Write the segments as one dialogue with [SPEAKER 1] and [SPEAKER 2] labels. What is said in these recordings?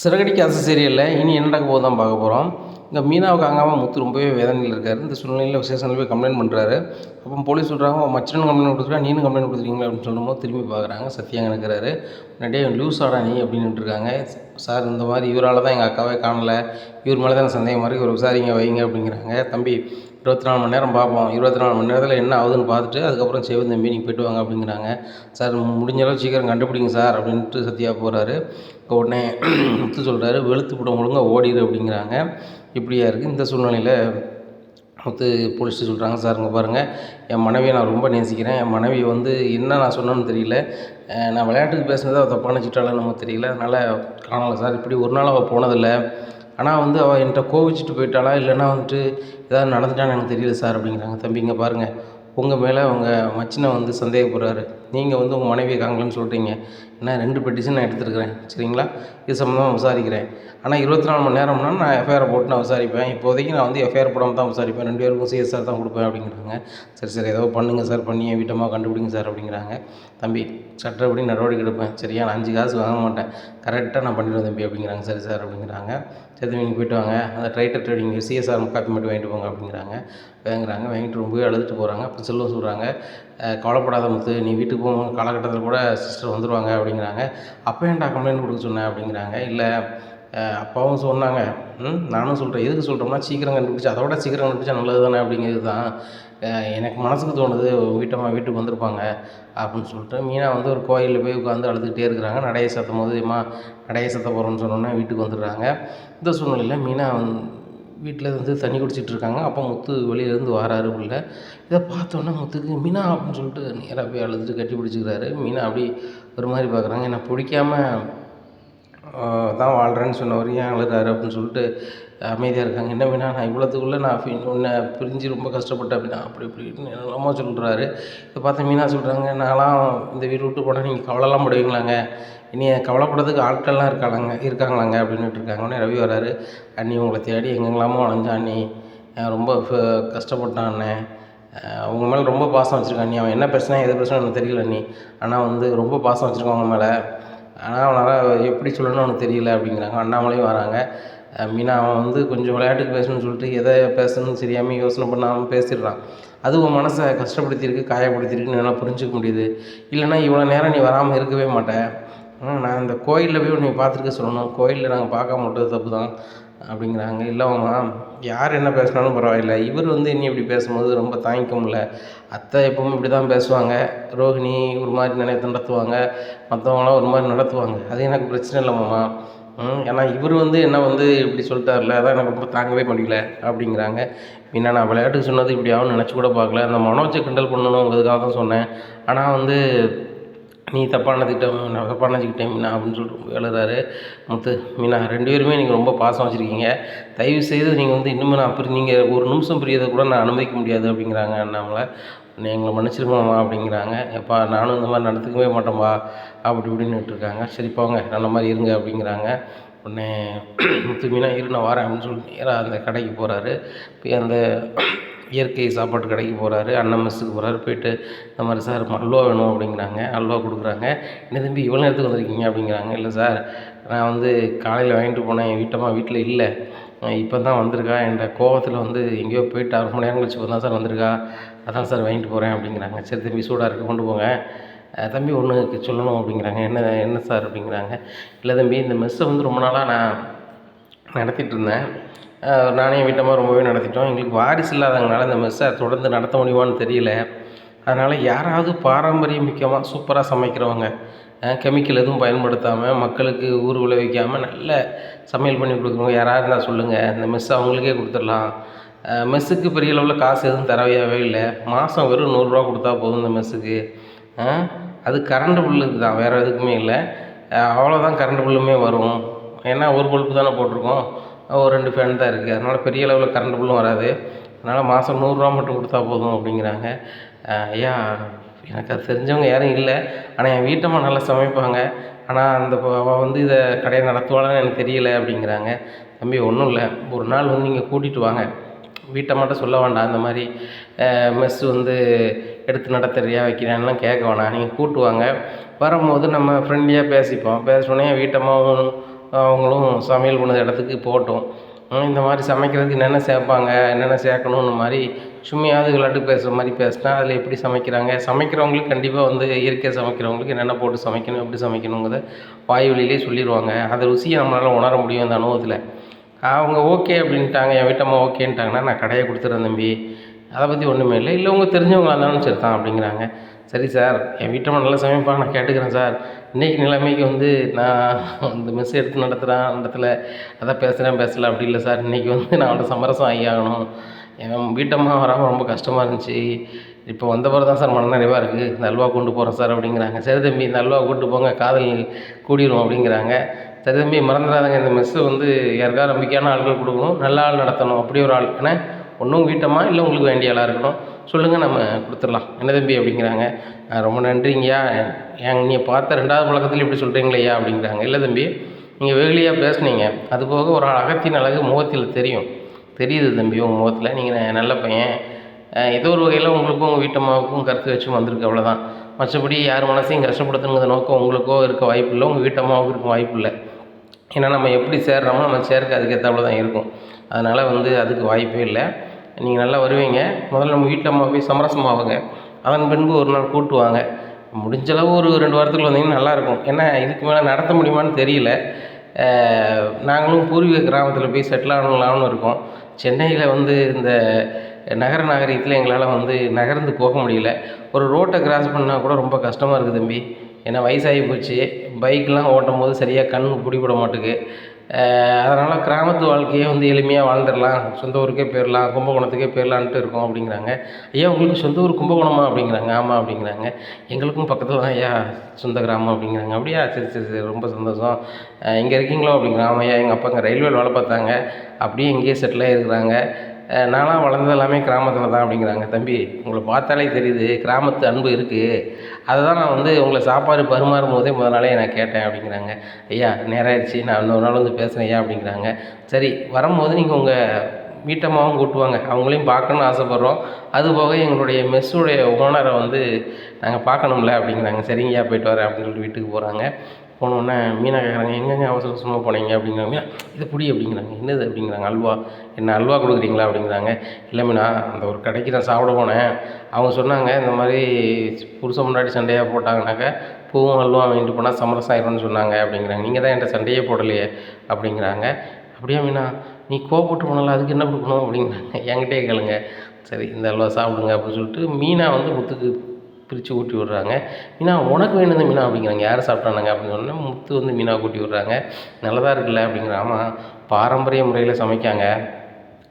[SPEAKER 1] சிறகடிக்க ஆசை சீரியலில் இனி என்ன நடக்க போகுது தான் பார்க்க போகிறோம். இங்கே மீனாவை காங்காமல் முத்து ரொம்பவே வேதனையில் இருக்கார். இந்த சூழ்நிலையில் ஸ்டேஷனில் போய் கம்ப்ளைண்ட் பண்ணுறாரு. அப்போ போலீஸ் சொல்கிறாங்க, உன் மச்சனும் கம்ப்ளைண்ட் கொடுத்துருக்கா, நீனும் கம்ப்ளைண்ட் கொடுத்துருக்கீங்களா அப்படின்னு சொல்லும்போது திரும்பி பார்க்குறாங்க. சத்யாங்க இருக்கிறாரு. முன்னாடியே லூஸ் ஆடா நீ அப்படின்னு இருக்காங்க. சார் இந்த மாதிரி இவரால் தான் எங்கள் அக்காவே காணலை, இவர் மேலே தான் சந்தேகமாக இருக்குது, இவர் விசாரிங்க வைங்க அப்படிங்கிறாங்க. தம்பி 24 மணி நேரம் பார்ப்போம், 24 மணி நேரத்தில் என்ன ஆகுதுன்னு பார்த்துட்டு அதுக்கப்புறம் செய்வது தம்பி நீங்கள் போய்ட்டு வாங்க அப்படிங்கிறாங்க. சார் முடிஞ்ச அளவு சீக்கிரம் கண்டுபிடிங்க சார் அப்படின்ட்டு சத்யா போகிறாரு. உடனே முத்து சொல்கிறாரு, வெளுத்து விட ஒழுங்க ஓடிடு அப்படிங்கிறாங்க. இப்படியா இருக்குது. இந்த சூழ்நிலையில் முத்து போலீஸ்ட்டு சொல்கிறாங்க, சார் இங்கே பாருங்கள், என் மனைவியை நான் ரொம்ப நேசிக்கிறேன். என் மனைவி என்ன நான் சொன்னேன்னு தெரியல, நான் விளையாட்டுக்கு பேசுனதை அவள் தப்பாக நினச்சிட்டாலும் நமக்கு தெரியல, அதனால் காணலை சார். இப்படி ஒரு நாள் அவள் போனதில்லை. ஆனால் அவள் என்கிட்ட கோவிச்சிட்டு போயிட்டாளா இல்லைன்னா ஏதாவது நடந்துட்டான்னு எனக்கு தெரியல சார் அப்படிங்கிறாங்க. தம்பி இங்கே பாருங்கள், உங்கள் மேலே உங்கள் மச்சினை சந்தேகப்படுறாரு. நீங்கள் உங்கள் மனைவியை காங்கலன்னு சொல்கிறீங்க. நான் 2 பெட்டிஷன் நான் எடுத்துருக்கிறேன், சரிங்களா? இது சம்மந்தமாக விசாரிக்கிறேன். ஆனால் 24 மணி நேரம்னா நான் எஃப்ஐஆர் போட்டு நான் விசாரிப்பேன். இப்போதைக்கு நான் எஃப்ஐஆர் போடாமல் தான் விசாரிப்பேன். 2 பேருக்கும் சிஎஸ்ஆர் தான் கொடுப்பேன் அப்படிங்கிறாங்க. சரி ஏதோ பண்ணுங்கள் சார், பண்ணி என் வீட்டமாக கண்டுபிடிங்க சார் அப்படிங்கிறாங்க. தம்பி சட்டப்படி நடவடிக்கை எடுப்பேன், சரியா? நான் 5 காசு வாங்க மாட்டேன், கரெக்டாக நான் பண்ணிடுவேன் தம்பி அப்படிங்கிறாங்க. சரி சார் அப்படிங்கிறாங்க. சரி நீங்கள் போய்ட்டு வாங்க, அந்த ட்ரைட்டர் ட்ரேடிங் சிஎஸ்ஆர் காப்பி மட்டும் வாங்கிட்டு போங்க அப்படிங்கிறாங்க. வாங்கிட்டு ரொம்பவே அழுதுட்டு போகிறாங்க. அப்போ செல்வம் சொல்கிறாங்க, கவலைப்படாத முத்து, நீ வீட்டுக்கு போகும் காலகட்டத்தில் கூட சிஸ்டர் வந்துடுவாங்க அப்படிங்கிறாங்க. அப்போ ஏன்டா கம்ப்ளைண்ட் கொடுக்க சொன்னேன் அப்படிங்கிறாங்க. இல்லை அப்பாவும் சொன்னாங்க, நானும் சொல்கிறேன். எதுக்கு சொல்கிறோம்னா சீக்கிரம் கண்டுபிடிச்சி, அதோட சீக்கிரம் கண்டுபிடிச்சா நல்லது தானே அப்படிங்கிறது தான் எனக்கு மனசுக்கு தோணுது. வீட்டுக்கு வந்திருப்பாங்க அப்படின்னு சொல்லிட்டு மீனா ஒரு கோயிலில் போய் உட்காந்து அழுதுகிட்டே இருக்கிறாங்க. நடையை சத்தும் போது நடையை சத்த போகிறோன்னு சொன்னோன்னே வீட்டுக்கு வந்துடுறாங்க. இந்த சூழ்நிலையில் மீனா வீட்டில் தண்ணி குடிச்சிட்டு இருக்காங்க. அப்போ முத்து வெளியிலேருந்து வராரு உள்ள. இதை பார்த்தோன்னே முத்துக்கு மீனா அப்படின்னு சொல்லிட்டு நேராக போய் அழுதுட்டு கட்டி பிடிச்சிக்கிறாரு. மீனா அப்படி ஒரு மாதிரி பார்க்குறாங்க. என்னை பிடிக்காம தான் வாழ்கிறேன்னு சொன்னவர் ஏன் அழுகிறாரு அப்படின்னு சொல்லிட்டு அமைதியாக இருக்காங்க. என்ன மீனா, நான் இவ்வளோத்துக்குள்ளே நான் உன்னை பிரிஞ்சு ரொம்ப கஷ்டப்பட்டேன் அப்படின்னா அப்படி இப்படின்னு என்னமோ சொல்கிறாரு. இதை பார்த்து மீனா சொல்கிறாங்க, நான்லாம் இந்த வீடு விட்டு போனால் நீங்கள் கவலைலாம் படுவீங்களாங்க, இனி கவலைப்படுறதுக்கு ஆட்கள்லாம் இருக்காங்களாங்க அப்படின்னுட்டு இருக்காங்க. உடனே ரவி வராரு. அண்ணி உங்களை தேடி எங்கெங்களாமோ அலைஞ்சா அண்ணி, ரொம்ப கஷ்டப்பட்டான் அண்ணன், அவங்க மேலே ரொம்ப பாசம் வச்சுருக்கான் அண்ணி. அவன் என்ன பிரச்சனை எது பிரச்சனை எனக்கு தெரியல அண்ணி, ஆனால் ரொம்ப பாசம் வச்சுருக்கான் அவங்க மேலே, ஆனால் அவனால் எப்படி சொல்லணும்னு அவனுக்கு தெரியல அப்படிங்கிறாங்க. அண்ணாமலையும் வராங்க. மீனா அவன் கொஞ்சம் விளையாட்டுக்கு பேசணும்னு சொல்லிட்டு எதை பேசணும்னு தெரியாமல் யோசனை பண்ணாமல் பேசிடுறான். அது உன் மனசை கஷ்டப்படுத்தியிருக்கு, காயப்படுத்தியிருக்குன்னு என்னால் புரிஞ்சிக்க முடியுது. இல்லைனா இவ்வளோ நேரம் நீ வராமல் இருக்கவே மாட்டேன். நான் இந்த கோயிலில் போய் நீ பார்த்துருக்க சொல்லணும், கோயிலில் நாங்கள் பார்க்காம விட்டது தப்பு தான் அப்படிங்கிறாங்க. இல்லைம்மா, யார் என்ன பேசினாலும் பரவாயில்லை, இவர் என்னை இப்படி பேசும்போது ரொம்ப தாங்கிக்க முடியல. அத்தை எப்பவும் இப்படி தான் பேசுவாங்க, ரோஹிணி ஒரு மாதிரி நடத்துவாங்க, மற்றவங்களாம் ஒரு மாதிரி நடத்துவாங்க, அது எனக்கு பிரச்சனை இல்லைம்மா. ஏன்னா இவர் என்ன இப்படி சொல்லிட்டார்ல, அதான் எனக்கு ரொம்ப தாங்கவே முடியல அப்படிங்கிறாங்க. பின்ன நான் விளையாட்டுக்கு சொன்னது இப்படி ஆகும்னு நினச்சி கூட பார்க்கல, அந்த மனோஜை கிண்டல் பண்ணணுங்கிறதுக்காக தான் சொன்னேன். ஆனால் நீ தப்பாக நினச்சிக்கிட்டேன், நான் தப்பாக நினச்சிக்கிட்டேன் மீனா அப்படின்னு சொல்லிட்டு ரொம்ப எழுதுறாரு முத்து. மீனா 2 பேருமே நீங்கள் ரொம்ப பாசம் வச்சுருக்கீங்க, தயவு செய்து நீங்கள் இன்னுமே நான் நீங்கள் ஒரு நிமிஷம் பிரியதை கூட நான் அனுமதிக்க முடியாது அப்படிங்கிறாங்க. அண்ணாமலை எங்களை மன்னிச்சிருக்கோம்மா அப்படிங்கிறாங்க. எப்பா நானும் இந்த மாதிரி நடத்துக்கவே மாட்டேன்பா அப்படி இப்படின்னுட்டு இருக்காங்க. சரி போங்க நல்ல மாதிரி இருங்க அப்படிங்கிறாங்க. உடனே முத்து மீனா இரு நான் வரேன் அப்படின்னு சொல்லிட்டு நேராக அந்த கடைக்கு போகிறாரு. போய் அந்த இயற்கை சாப்பாட்டு கடைக்கு போகிறாரு. அண்ணன் மெஸ்ஸுக்கு போகிறாரு. போயிட்டு இந்த மாதிரி சார் அல்வா வேணும் அப்படிங்கிறாங்க. அல்வா கொடுக்குறாங்க. என்ன தம்பி இவ்வளோ நேரத்துக்கு வந்திருக்கீங்க அப்படிங்கிறாங்க. இல்லை சார், நான் காலையில் வாங்கிட்டு போனேன், என் வீட்டில் இல்லை, இப்போ தான் வந்திருக்கா, என்கிட்ட கோவத்தில் எங்கேயோ போயிட்டு 1/2 மணி நேரம் கழிச்சு இப்போ தான் சார் வந்திருக்கா, அதான் சார் வாங்கிட்டு போகிறேன் அப்படிங்கிறாங்க. சரி தம்பி சூடாக இருக்குது கொண்டு போங்க. தம்பி ஒன்று சொல்லணும் அப்படிங்கிறாங்க. என்ன சார் அப்படிங்கிறாங்க. இல்லை தம்பி, இந்த மெஸ்ஸை ரொம்ப நாளாக நான் நடத்திட்டு இருந்தேன், நானே வீட்டமாக ரொம்பவே நடத்திட்டோம். எங்களுக்கு வாரிசு இல்லாததுனால இந்த மெஸ்ஸை தொடர்ந்து நடத்த முடியுமான்னு தெரியல. அதனால் யாராவது பாரம்பரியம் மிக்கமாக சூப்பராக சமைக்கிறவங்க, கெமிக்கல் எதுவும் பயன்படுத்தாமல் மக்களுக்கு ஊர் விளைவிக்காமல் நல்ல சமையல் பண்ணி கொடுக்குறவங்க யாராவது இருந்தால் சொல்லுங்கள், இந்த மெஸ்ஸை அவங்களுக்கே கொடுத்துடலாம். மெஸ்ஸுக்கு பெரிய அளவில் காசு எதுவும் தரவையாகவே இல்லை, மாதம் வெறும் 100 ரூபா கொடுத்தா போதும் இந்த மெஸ்ஸுக்கு. அது கரண்ட் பில்லுக்கு தான், வேறு எதுக்குமே இல்லை. அவ்வளோதான் கரண்ட் பில்லுமே வரும், ஏன்னா ஒரு பல்பு தானே போட்டிருக்கோம், ஒரு 2 ஃபேன் தான் இருக்குது, அதனால் பெரிய அளவில் கரண்ட் பில்லும் வராது, அதனால் மாதம் 100 ரூபா மட்டும் கொடுத்தா போதும் அப்படிங்கிறாங்க. ஐயா, எனக்கு அது தெரிஞ்சவங்க யாரும் இல்லை, ஆனால் என் வீட்டம்மா நல்லா சமைப்பாங்க, ஆனால் அவள் இதை கடையை நடத்துவாளான்னு எனக்கு தெரியலை அப்படிங்கிறாங்க. தம்பி ஒன்றும் இல்லை, ஒரு நாள் நீங்கள் கூட்டிகிட்டு வாங்க, வீட்டம்மாட்ட சொல்ல வேண்டாம், இந்த மாதிரி மெஸ் எடுத்து நடத்துறியா வைக்கிறான்லாம் கேட்க வேணாம், நீங்கள் கூப்பிட்டு வாங்க, வரும்போது நம்ம ஃப்ரெண்ட்லியாக பேசிப்போம், பேசினோடனே வீட்டம்மாவும் அவங்களும் சமையல் பண்ண இடத்துக்கு போகட்டும். இந்த மாதிரி சமைக்கிறதுக்கு என்னென்ன சேர்ப்பாங்க, என்னென்ன சேர்க்கணுன்னு மாதிரி சும்மையாவது விளையாட்டு பேசுகிற மாதிரி பேசினா அதில் எப்படி சமைக்கிறாங்க, சமைக்கிறவங்களுக்கு கண்டிப்பாக வந்து இயற்கையாக சமைக்கிறவங்களுக்கு என்னென்ன போட்டு சமைக்கணும், எப்படி சமைக்கணுங்கிறத வாய் வழியிலே சொல்லிடுவாங்க. அந்த ருசியை நம்மளால் உணர முடியும் அந்த அனுபவத்தில். அவங்க ஓகே அப்படின்ட்டாங்க, என் வீட்டம்மா ஓகேன்ட்டாங்கன்னா நான் கடையை கொடுத்துட்றேன் தம்பி, அதை பற்றி ஒன்றுமே இல்லை. இல்லை உங்கள் தெரிஞ்சவங்களா இருந்தாலும் சரி தான் அப்படிங்கிறாங்க. சரி சார், என் வீட்டம்மா நல்லா சமைப்பாங்க, நான் கேட்டுக்கிறேன் சார். இன்றைக்கி நிலைமைக்கு வந்து நான் இந்த மெஸ் எடுத்து நடத்துகிறேன், இடத்துல அதான் பேசல அப்படி இல்லை சார். இன்றைக்கி வந்து நான் அவள்கிட்ட சமரசம் ஆகி ஆகணும். என் வீட்டம்மா வராமல் ரொம்ப கஷ்டமாக இருந்துச்சு. இப்போ வந்த பிறகு தான் சார் மனநிறைவாக இருக்குது. இந்த அல்வா கொண்டு போகிறேன் சார் அப்படிங்கிறாங்க. சரி தம்பி, இந்த அல்வா கூப்பிட்டு போங்க, காதல் கூடிரும் அப்படிங்கிறாங்க. சரி தம்பி, மறந்துடாதங்க, இந்த மெஸ்ஸு வந்து யாருக்காவது நம்பிக்கையான ஆட்கள் கொடுக்கணும், நல்ல ஆள் நடத்தணும், அப்படி ஒரு ஆள். ஏன்னா ஒன்றும் வீட்டம்மா இல்லை உங்களுக்கு வேண்டிய ஆளாக இருக்கணும், சொல்லுங்கள் நம்ம கொடுத்துடலாம். என்ன தம்பி அப்படிங்கிறாங்க. ரொம்ப நன்றிங்கய்யா, நீங்கள் பார்த்த 2வது பழக்கத்தில் இப்படி சொல்கிறீங்களேய்யா அப்படிங்கிறாங்க. இல்லை தம்பி, நீங்கள் வெகுளியாக பேசுனீங்க, அதுபோக ஒரு அகத்தின் அழகு முகத்தில் தெரியுது தம்பி, உங்கள் முகத்தில் நீங்கள் நல்ல பையன். ஏதோ ஒரு வகையில் உங்களுக்கும் உங்கள் வீட்டம்மாவுக்கும் கருத்து வச்சு வந்திருக்கு, அவ்வளோதான். மற்றபடி யார் மனசையும் கஷ்டப்படுத்துங்கிற நோக்கம் உங்களுக்கோ இருக்க வாய்ப்பு இல்லை, உங்கள் வீட்டம்மாவுக்கும் இருக்க வாய்ப்பு இல்லை. ஏன்னா நம்ம எப்படி சேர்றோமோ நம்ம சேர்க்க அதுக்கேற்றாப்புல தான் இருக்கும். அதனால் வந்து அதுக்கு வாய்ப்பே இல்லை. நீங்கள் நல்லா வருவீங்க. முதல்ல நம்ம வீட்டம்மா போய் சமரசமாகுங்க. அதன் பின்பு ஒரு நாள் கூட்டுவாங்க. முடிஞ்சளவு ஒரு 2 வாரத்துக்குள்ள வந்தீங்கன்னா நல்லாயிருக்கும். ஏன்னா இதுக்கு மேலே நடத்த முடியுமான்னு தெரியல. நாங்களும் பூர்வீக கிராமத்தில் போய் செட்டில் ஆகலாம்னு இருக்கோம். சென்னையில் வந்து இந்த நகர நாகரிகத்தில் எங்களால் வந்து நகர்ந்து போக முடியல. ஒரு ரோட்டை கிராஸ் பண்ணால் கூட ரொம்ப கஷ்டமாக இருக்குது தம்பி. ஏன்னா வயசாகி போச்சு, பைக்கெலாம் ஓட்டும் போது சரியாக கண் பிடிபட மாட்டுக்கு. அதனால் கிராமத்து வாழ்க்கையே வந்து எளிமையாக வாழ்ந்துடலாம், சொந்த ஊருக்கே போயிடலாம், கும்பகோணத்துக்கே போயிடலான்ட்டு இருக்கோம் அப்படிங்கிறாங்க. ஐயா உங்களுக்கு சொந்த ஊர் கும்பகோணமா அப்படிங்கிறாங்க. ஆமாம் அப்படிங்கிறாங்க. எங்களுக்கும் பக்கத்தில் தான் ஐயா சொந்த கிராமம் அப்படிங்கிறாங்க. அப்படியா, சரி சரி சரி, ரொம்ப சந்தோஷம். இங்கே இருக்கீங்களோ அப்படிங்கிறாங்க. ஆமாம் ஐயா, எங்கள் அப்பா இங்கே ரயில்வேல வேலை பார்த்தாங்க, அப்படியே இங்கேயே செட்டில் ஆகிருக்கிறாங்க. நான்லாம் வளர்ந்தது எல்லாமே கிராமத்தில் தான் அப்படிங்கிறாங்க. தம்பி, உங்களை பார்த்தாலே தெரியுது கிராமத்து அன்பு இருக்குது. அதை தான் நான் வந்து உங்களை சாப்பாடு பரிமாறும் போதே முதல் நாளே நான் கேட்டேன் அப்படிங்கிறாங்க. ஐயா நேரம் ஆயிடுச்சு, நான் இன்னொரு நாள் வந்து பேசுகிறேன் ஐயா அப்படிங்கிறாங்க. சரி, வரும்போது நீங்கள் உங்கள் வீட்டம்மாவும் கூட்டுவாங்க, அவங்களையும் பார்க்கணுன்னு ஆசைப்பட்றோம். அதுபோக எங்களுடைய மெஸ்ஸுடைய ஓனரை வந்து நாங்கள் பார்க்கணும்ல அப்படிங்கிறாங்க. சரிங்கய்யா, போயிட்டு வரேன் அப்படின்னு சொல்லிட்டு வீட்டுக்கு போகிறாங்க. போனோடனே மீனா கேட்குறாங்க, எங்கெங்க அவசர அவசரமாக போனீங்க அப்படிங்கிறாங்க. இது புடி அப்படிங்கிறாங்க. என்னது அப்படிங்கிறாங்க. அல்வா. என்ன அல்வா கொடுக்குறீங்களா அப்படிங்கிறாங்க. இல்லை மீனா, அந்த ஒரு கடைக்கு நான் சாப்பிட போனேன், அவங்க சொன்னாங்க இந்த மாதிரி புருஷன் முன்னாடி சண்டையாக போட்டாங்கனாக்கா பூவும் அல்வா வாங்கிட்டு போனால் சமரசம் ஆயிரும்னு சொன்னாங்க அப்படிங்கிறாங்க. நீங்கள் தான் என்கிட்ட சண்டையே போடலையே அப்படிங்கிறாங்க. அப்படியா மீனா, நீ கோவப்பட்டு போனால அதுக்கு என்ன கொடுக்கணும் அப்படிங்கிறாங்க. என்கிட்டயே கேளுங்க. சரி, இந்த அல்வா சாப்பிடுங்க அப்படின்னு சொல்லிட்டு மீனா வந்து முத்துக்கு பிரித்து ஊட்டி விட்றாங்க. மீனா உனக்கு வேணுது மீனா அப்படிங்கிறாங்க. யார் சாப்பிட்டானுங்க அப்படின்னு சொன்னோன்னே முத்து வந்து மீனா ஊட்டி விட்றாங்க. நல்லதாக இருக்குல்ல அப்படிங்கிறாங்க. ஆமாம், பாரம்பரிய முறையில் சமைக்காங்க,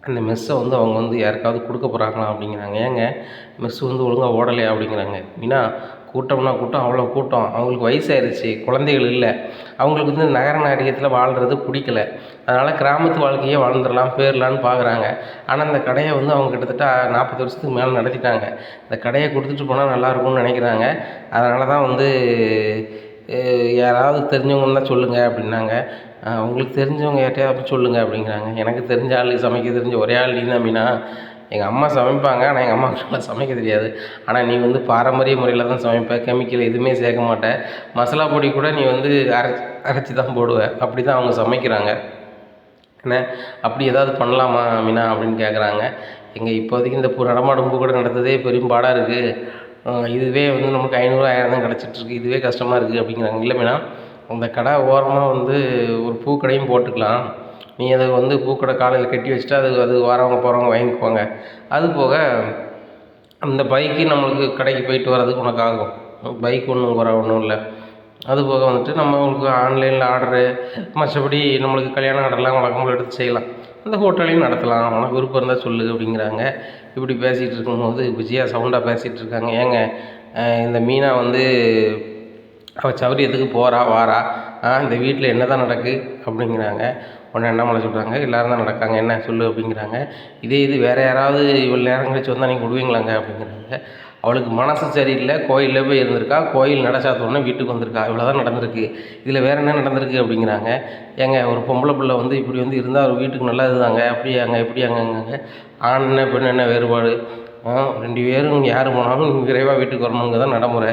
[SPEAKER 1] அந்த மெஸ்ஸை வந்து அவங்க வந்து யாருக்காவது கொடுக்க போகிறாங்களா அப்படிங்கிறாங்க. ஏங்க மெஸ்ஸு வந்து ஒழுங்காக ஓடலையா அப்படிங்கிறாங்க. மீனா, கூட்டம்னா கூட்டம், அவ்வளோ கூட்டம், அவங்களுக்கு வயசாயிருச்சு, குழந்தைகள் இல்லை, அவங்களுக்கு வந்து நகர நாகரிகத்தில் வாழ்கிறது பிடிக்கல, அதனால் கிராமத்து வாழ்க்கையே வாழ்ந்துடலாம் போயிடலான்னு பார்க்குறாங்க. ஆனால் இந்த கடையை வந்து அவங்க கிட்டத்தட்ட 40 வருஷத்துக்கு மேலே நடத்திட்டாங்க. இந்த கடையை கொடுத்துட்டு போனால் நல்லாயிருக்கும்னு நினைக்கிறாங்க. அதனால தான் வந்து யாராவது தெரிஞ்சவங்க இருந்தால் சொல்லுங்கள் அப்படின்னாங்க. உங்களுக்கு தெரிஞ்சவங்க யார்ட்டையாவது அப்படி சொல்லுங்கள் அப்படிங்கிறாங்க. எனக்கு தெரிஞ்ச ஆள், சமைக்க தெரிஞ்ச ஒரே ஆள் நீ தான் மீனா. எங்கள் அம்மா சமைப்பாங்க, ஆனால் எங்கள் அம்மாவுக்கு நல்லா சமைக்க தெரியாது. ஆனால் நீ வந்து பாரம்பரிய முறையில் தான் சமைப்ப, கெமிக்கல் எதுவுமே சேர்க்க மாட்டே, மசாலா பொடி கூட நீ வந்து அரைச்சி தான் போடுவ, அப்படி தான் அவங்க சமைக்கிறாங்க. என்ன அப்படி ஏதாவது பண்ணலாமா மீனா அப்படின்னு கேட்குறாங்க. இப்போதைக்கு இந்த நடமாடும் பூக்கடை நடத்துறதே பெரும்பாடாக இருக்குது, இதுவே வந்து நமக்கு 500 1000 தான் கிடச்சிட்ருக்கு, இதுவே கஷ்டமாக இருக்குது அப்படிங்கிறாங்க. இல்லை மீனா, அந்த கடை ஓரமாக வந்து ஒரு பூக்கடையும் போட்டுக்கலாம், நீ அதை வந்து பூக்கடை காலையில் கட்டி வச்சுட்டு அது வரவங்க போகிறவங்க வாங்கிக்குவாங்க, அது போக அந்த பைக்கு நம்மளுக்கு கடைக்கு போயிட்டு வர்றதுக்கு உனக்கு ஆகும், பைக் ஒன்றும் இல்லை. அதுபோக வந்துட்டு நம்மளுக்கு ஆன்லைனில் ஆர்டரு, மற்றபடி நம்மளுக்கு கல்யாண ஆர்டர்லாம் வழக்கம்போல் எடுத்து செய்யலாம், அந்த ஹோட்டலையும் நடத்தலாம், உனக்கு விருப்பம் இருந்தால் சொல்லு அப்படிங்கிறாங்க. இப்படி பேசிகிட்டு இருக்கும்போது விஜயா சவுண்டாக பேசிகிட்டு இருக்காங்க. ஏங்க இந்த மீனா வந்து அவள் சௌரியத்துக்கு போகிறா வாரா, இந்த வீட்டில் என்ன தான் நடக்கு அப்படிங்கிறாங்க. உடனே அண்ணாமலை சொல்கிறாங்க, எல்லோரும் தான் நடக்காங்க, என்ன சொல்லு அப்படிங்கிறாங்க. இது வேறு யாராவது இவ்வளோ நேரம் கழிச்சு வந்தால் நீங்கள் விடுவீங்களாங்க அப்படிங்கிறாங்க. அவளுக்கு மனசு சரியில்லை, கோயிலில் போய் இருந்திருக்கா, கோயில் நட சாத்தினோடனே வீட்டுக்கு வந்திருக்கா, இவ்வளோ தான் நடந்திருக்கு, இதில் வேறு என்ன நடந்திருக்கு அப்படிங்கிறாங்க. ஏங்க ஒரு பொம்பளை பிள்ளை வந்து இப்படி வந்து இருந்தால் அவர் வீட்டுக்கு நல்லது தாங்க, அப்படியாங்க எப்படியாங்கங்க, ஆண் என்ன பெண் என்ன வேறுபாடு, 2 பேரும் யார் போனாலும் விரைவாக வீட்டுக்கு வரணுங்க தான் நடைமுறை,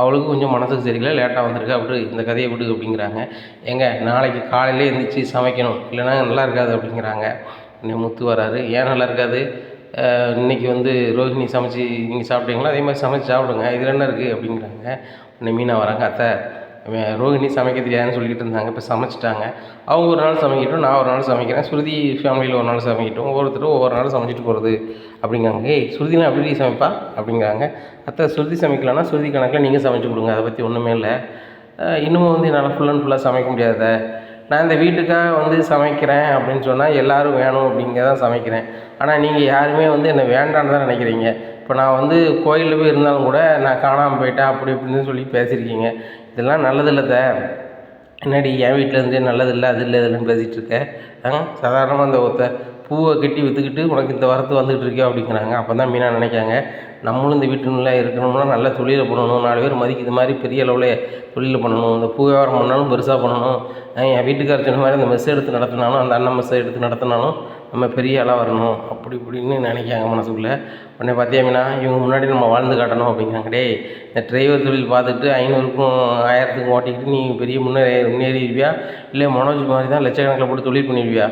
[SPEAKER 1] அவளுக்கு கொஞ்சம் மனசுக்கு சரியில்லை, லேட்டாக வந்திருக்கா, விடு இந்த கதையை விடு அப்படிங்கிறாங்க. ஏங்க நாளைக்கு காலையிலே எழுந்திரிச்சி சமைக்கணும், இல்லைன்னா நல்லா இருக்காது அப்படிங்கிறாங்க. இன்னும் முத்து வராரு. ஏன் நல்லா இருக்காது? இன்றைக்கி வந்து ரோஹிணி சமைச்சி நீங்கள் சாப்பிட்டீங்களா, அதே மாதிரி சமைச்சி சாப்பிடுங்க, இதில் என்ன இருக்குது அப்படிங்கிறாங்க. உடனே மீனா வராங்க. அத்தை ரோஹிணி சமைக்க தெரியாதுன்னு சொல்லிக்கிட்டு இருந்தாங்க, இப்போ சமைச்சிட்டாங்க. அவங்க ஒரு நாள் சமைக்கட்டும், நான் ஒரு நாள் சமைக்கிறேன், ஸ்ருதி ஃபேமிலியில் ஒரு நாள் சமைக்கட்டும், ஒவ்வொருத்தரும் ஒவ்வொரு நாள் சமைச்சிட்டு போகிறது அப்படிங்கிறாங்க. ஏய் ஸ்ருதினா அப்படி சமைப்பா அப்படிங்கிறாங்க. அத்தை ஸ்ருதி சமைக்கலான்னா ஸ்ருதி கணக்கில் நீங்கள் சமைச்சு கொடுங்க, அதை பற்றி ஒன்றுமே இல்லை. இன்னமும் வந்து என்னால் ஃபுல் அண்ட் ஃபுல்லாக சமைக்க முடியாத, நான் இந்த வீட்டுக்காக வந்து சமைக்கிறேன் அப்படின்னு சொன்னால் எல்லோரும் வேணும் அப்படிங்க தான் சமைக்கிறேன். ஆனால் நீங்கள் யாருமே வந்து என்னை வேண்டான்னு தான் நினைக்கிறீங்க. இப்போ நான் வந்து கோயிலில் போய் இருந்தாலும் கூட நான் காணாமல் போயிட்டேன் அப்படி இப்படின்னு சொல்லி பேசியிருக்கீங்க. இதெல்லாம் நல்லதில்லை. என்னடி என் வீட்டில் இருந்தே நல்லதில்லை, அது இல்லை இதுலன்னு பேசிகிட்டு இருக்கேன். சாதாரணமாக அந்த ஒருத்த பூவை கட்டி விற்றுக்கிட்டு உனக்கு இந்த வரத்து வந்துக்கிட்டு இருக்கே அப்படிங்கிறாங்க. அப்போ தான் மீனா நினைக்காங்க, நம்மளும் இந்த வீட்டுக்குள்ளே இருக்கணும்னா நல்ல தொழிலை பண்ணணும், 4 பேர் மதிக்கு இது மாதிரி பெரிய அளவில் தொழிலை பண்ணணும், இந்த பூ வியாபாரம் பண்ணாலும் பெருசாக பண்ணணும். என் வீட்டுக்காரர் சொன்ன மாதிரி அந்த மெஸ்ஸை எடுத்து நடத்தினாலும், அந்த அண்ணன் மெஸ்ஸை எடுத்து நடத்தினாலும் நம்ம பெரிய ஆளாக வரணும் அப்படி இப்படின்னு நினைக்காங்க மனசுக்குள்ளே. உடனே பார்த்தியா மீனா, இவங்க முன்னாடி நம்ம வாழ்ந்து காட்டணும் அப்படிங்கிறாங்க. டே இந்த டிரைவர் தொழில் பார்த்துட்டு 500க்கும் 1000த்துக்கும் ஓட்டிக்கிட்டு நீ பெரிய முன்னேறிடுவியா, இல்லை மனோஜ் மாதிரி தான் லட்சக்கணக்கில் போட்டு தொழில் பண்ணிடுவியா?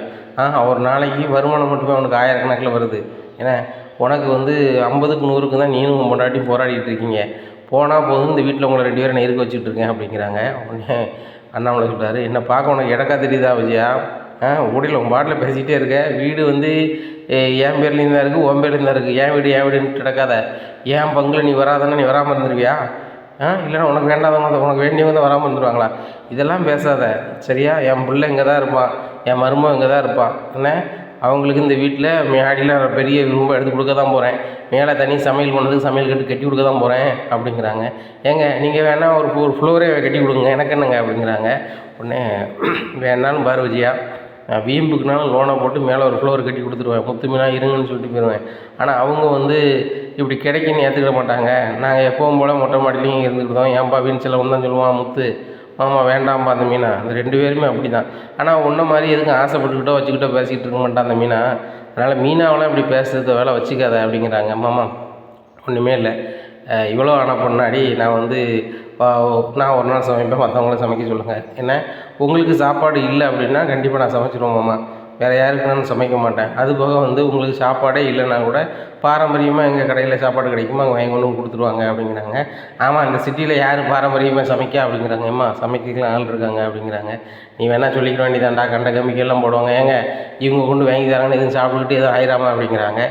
[SPEAKER 1] ஒரு நாளைக்கு வருமானம் மட்டுமே அவனுக்கு 1000 கணக்கில் வருது. ஏன்னா உனக்கு வந்து 50க்கு 100க்கு தான் நீனும் பொண்டாட்டி போராடிட்டு இருக்கீங்க. போனால் போதும், இந்த வீட்டில் உங்களை 2 பேரும் நான் இருக்க வச்சுட்டு இருக்கேன் அப்படிங்கிறாங்க. உடனே அண்ணாமலை சொல்கிறாரு, என்ன பார்க்க உனக்கு இடக்கா தெரியுதா விஜயா? ஓடியில் உன் பாட்டில் பேசிக்கிட்டே இருக்க, வீடு வந்து என் பேர்லேயும் தான் இருக்குது, உன் பேர்லேயும் தான் இருக்குது. என் வீடுன்னு கிடக்காத, என் பங்கில் நீ வராதானே, நீ வராமல் இருந்துருவியா? இல்லைன்னா உனக்கு வேண்டாதவங்க உனக்கு வேண்டியவங்க தான் வராமல் இருந்துருவாங்களா? இதெல்லாம் பேசாத சரியா? என் பிள்ளை இங்கே தான் இருப்பான், என் மருமகன் இங்கே தான் இருப்பான். என்ன அவங்களுக்கு இந்த வீட்டில் மேடியில் பெரிய ரூம் எடுத்து கொடுக்க தான் போகிறேன், மேலே தனி சமையல் பண்ணதுக்கு சமையல் கட்டி கொடுக்க தான் போகிறேன் அப்படிங்கிறாங்க. ஏங்க நீங்கள் வேணால் ஒரு ஃப்ளோரே கட்டி கொடுங்க, எனக்கு என்னங்க அப்படிங்கிறாங்க. உடனே வேணாலும் பாரு விஜயா, வீம்புக்குனாலும் லோனை போட்டு மேலே ஒரு ஃப்ளோர் கட்டி கொடுத்துருவேன், முத்து மீனா இருங்கன்னு சொல்லிட்டு போயிடுவேன். ஆனால் அவங்க வந்து இப்படி கிடைக்குன்னு ஏற்றுக்கிட மாட்டாங்க. நாங்கள் எப்பவும் போல் மொட்டை மாடிலையும் இருந்துக்கிட்டோம், ஏன்பா வீண் செலவுன்னு தான் சொல்லுவான் முத்து. ஆமாம் வேண்டாம்ப்பா அந்த மீனா, அந்த 2 பேருமே அப்படி தான். ஆனால் ஒன்றை மாதிரி எதுக்கும் ஆசைப்பட்டுக்கிட்டோ வச்சுக்கிட்டோ பேசிக்கிட்டு இருக்க மாட்டான் அந்த மீனா. அதனால் மீனாவெல்லாம் இப்படி பேசுகிறத வேலை வச்சுக்காத அப்படிங்கிறாங்க. மாமா ஒன்றுமே இல்லை, இவ்வளோ ஆன பொண்ணாடி நான் வந்து நான் ஒரு நாள் சமைப்பேன், மற்றவங்கள சமைக்க சொல்லுங்கள். ஏன்னா உங்களுக்கு சாப்பாடு இல்லை அப்படின்னா கண்டிப்பாக நான் சமைச்சிடுவோம் மாமா, வேறு யாருக்கு நான் சமைக்க மாட்டேன். அது போக வந்து உங்களுக்கு சாப்பாடே இல்லைன்னா கூட பாரம்பரியமாக எங்கள் கடையில் சாப்பாடு கிடைக்குமா அங்கே வாங்கி கொண்டு கொடுத்துருவாங்க அப்படிங்கிறாங்க. ஆமாம் இந்த சிட்டியில் யார் பாரம்பரியமாக சமைக்க அப்படிங்கிறாங்க. ஏம்மா சமைக்கலாம் ஆள் இருக்காங்க அப்படிங்கிறாங்க. நீ வேணால் சொல்லிக்கிற வேண்டியதாண்டா, கண்ட கம்பிக்கெல்லாம் போடுவாங்க, ஏங்க இவங்க கொண்டு வாங்கி தராங்கன்னு எதுவும் சாப்பிட்டுக்கிட்டு எதுவும் ஆயிராமா அப்படிங்கிறாங்க.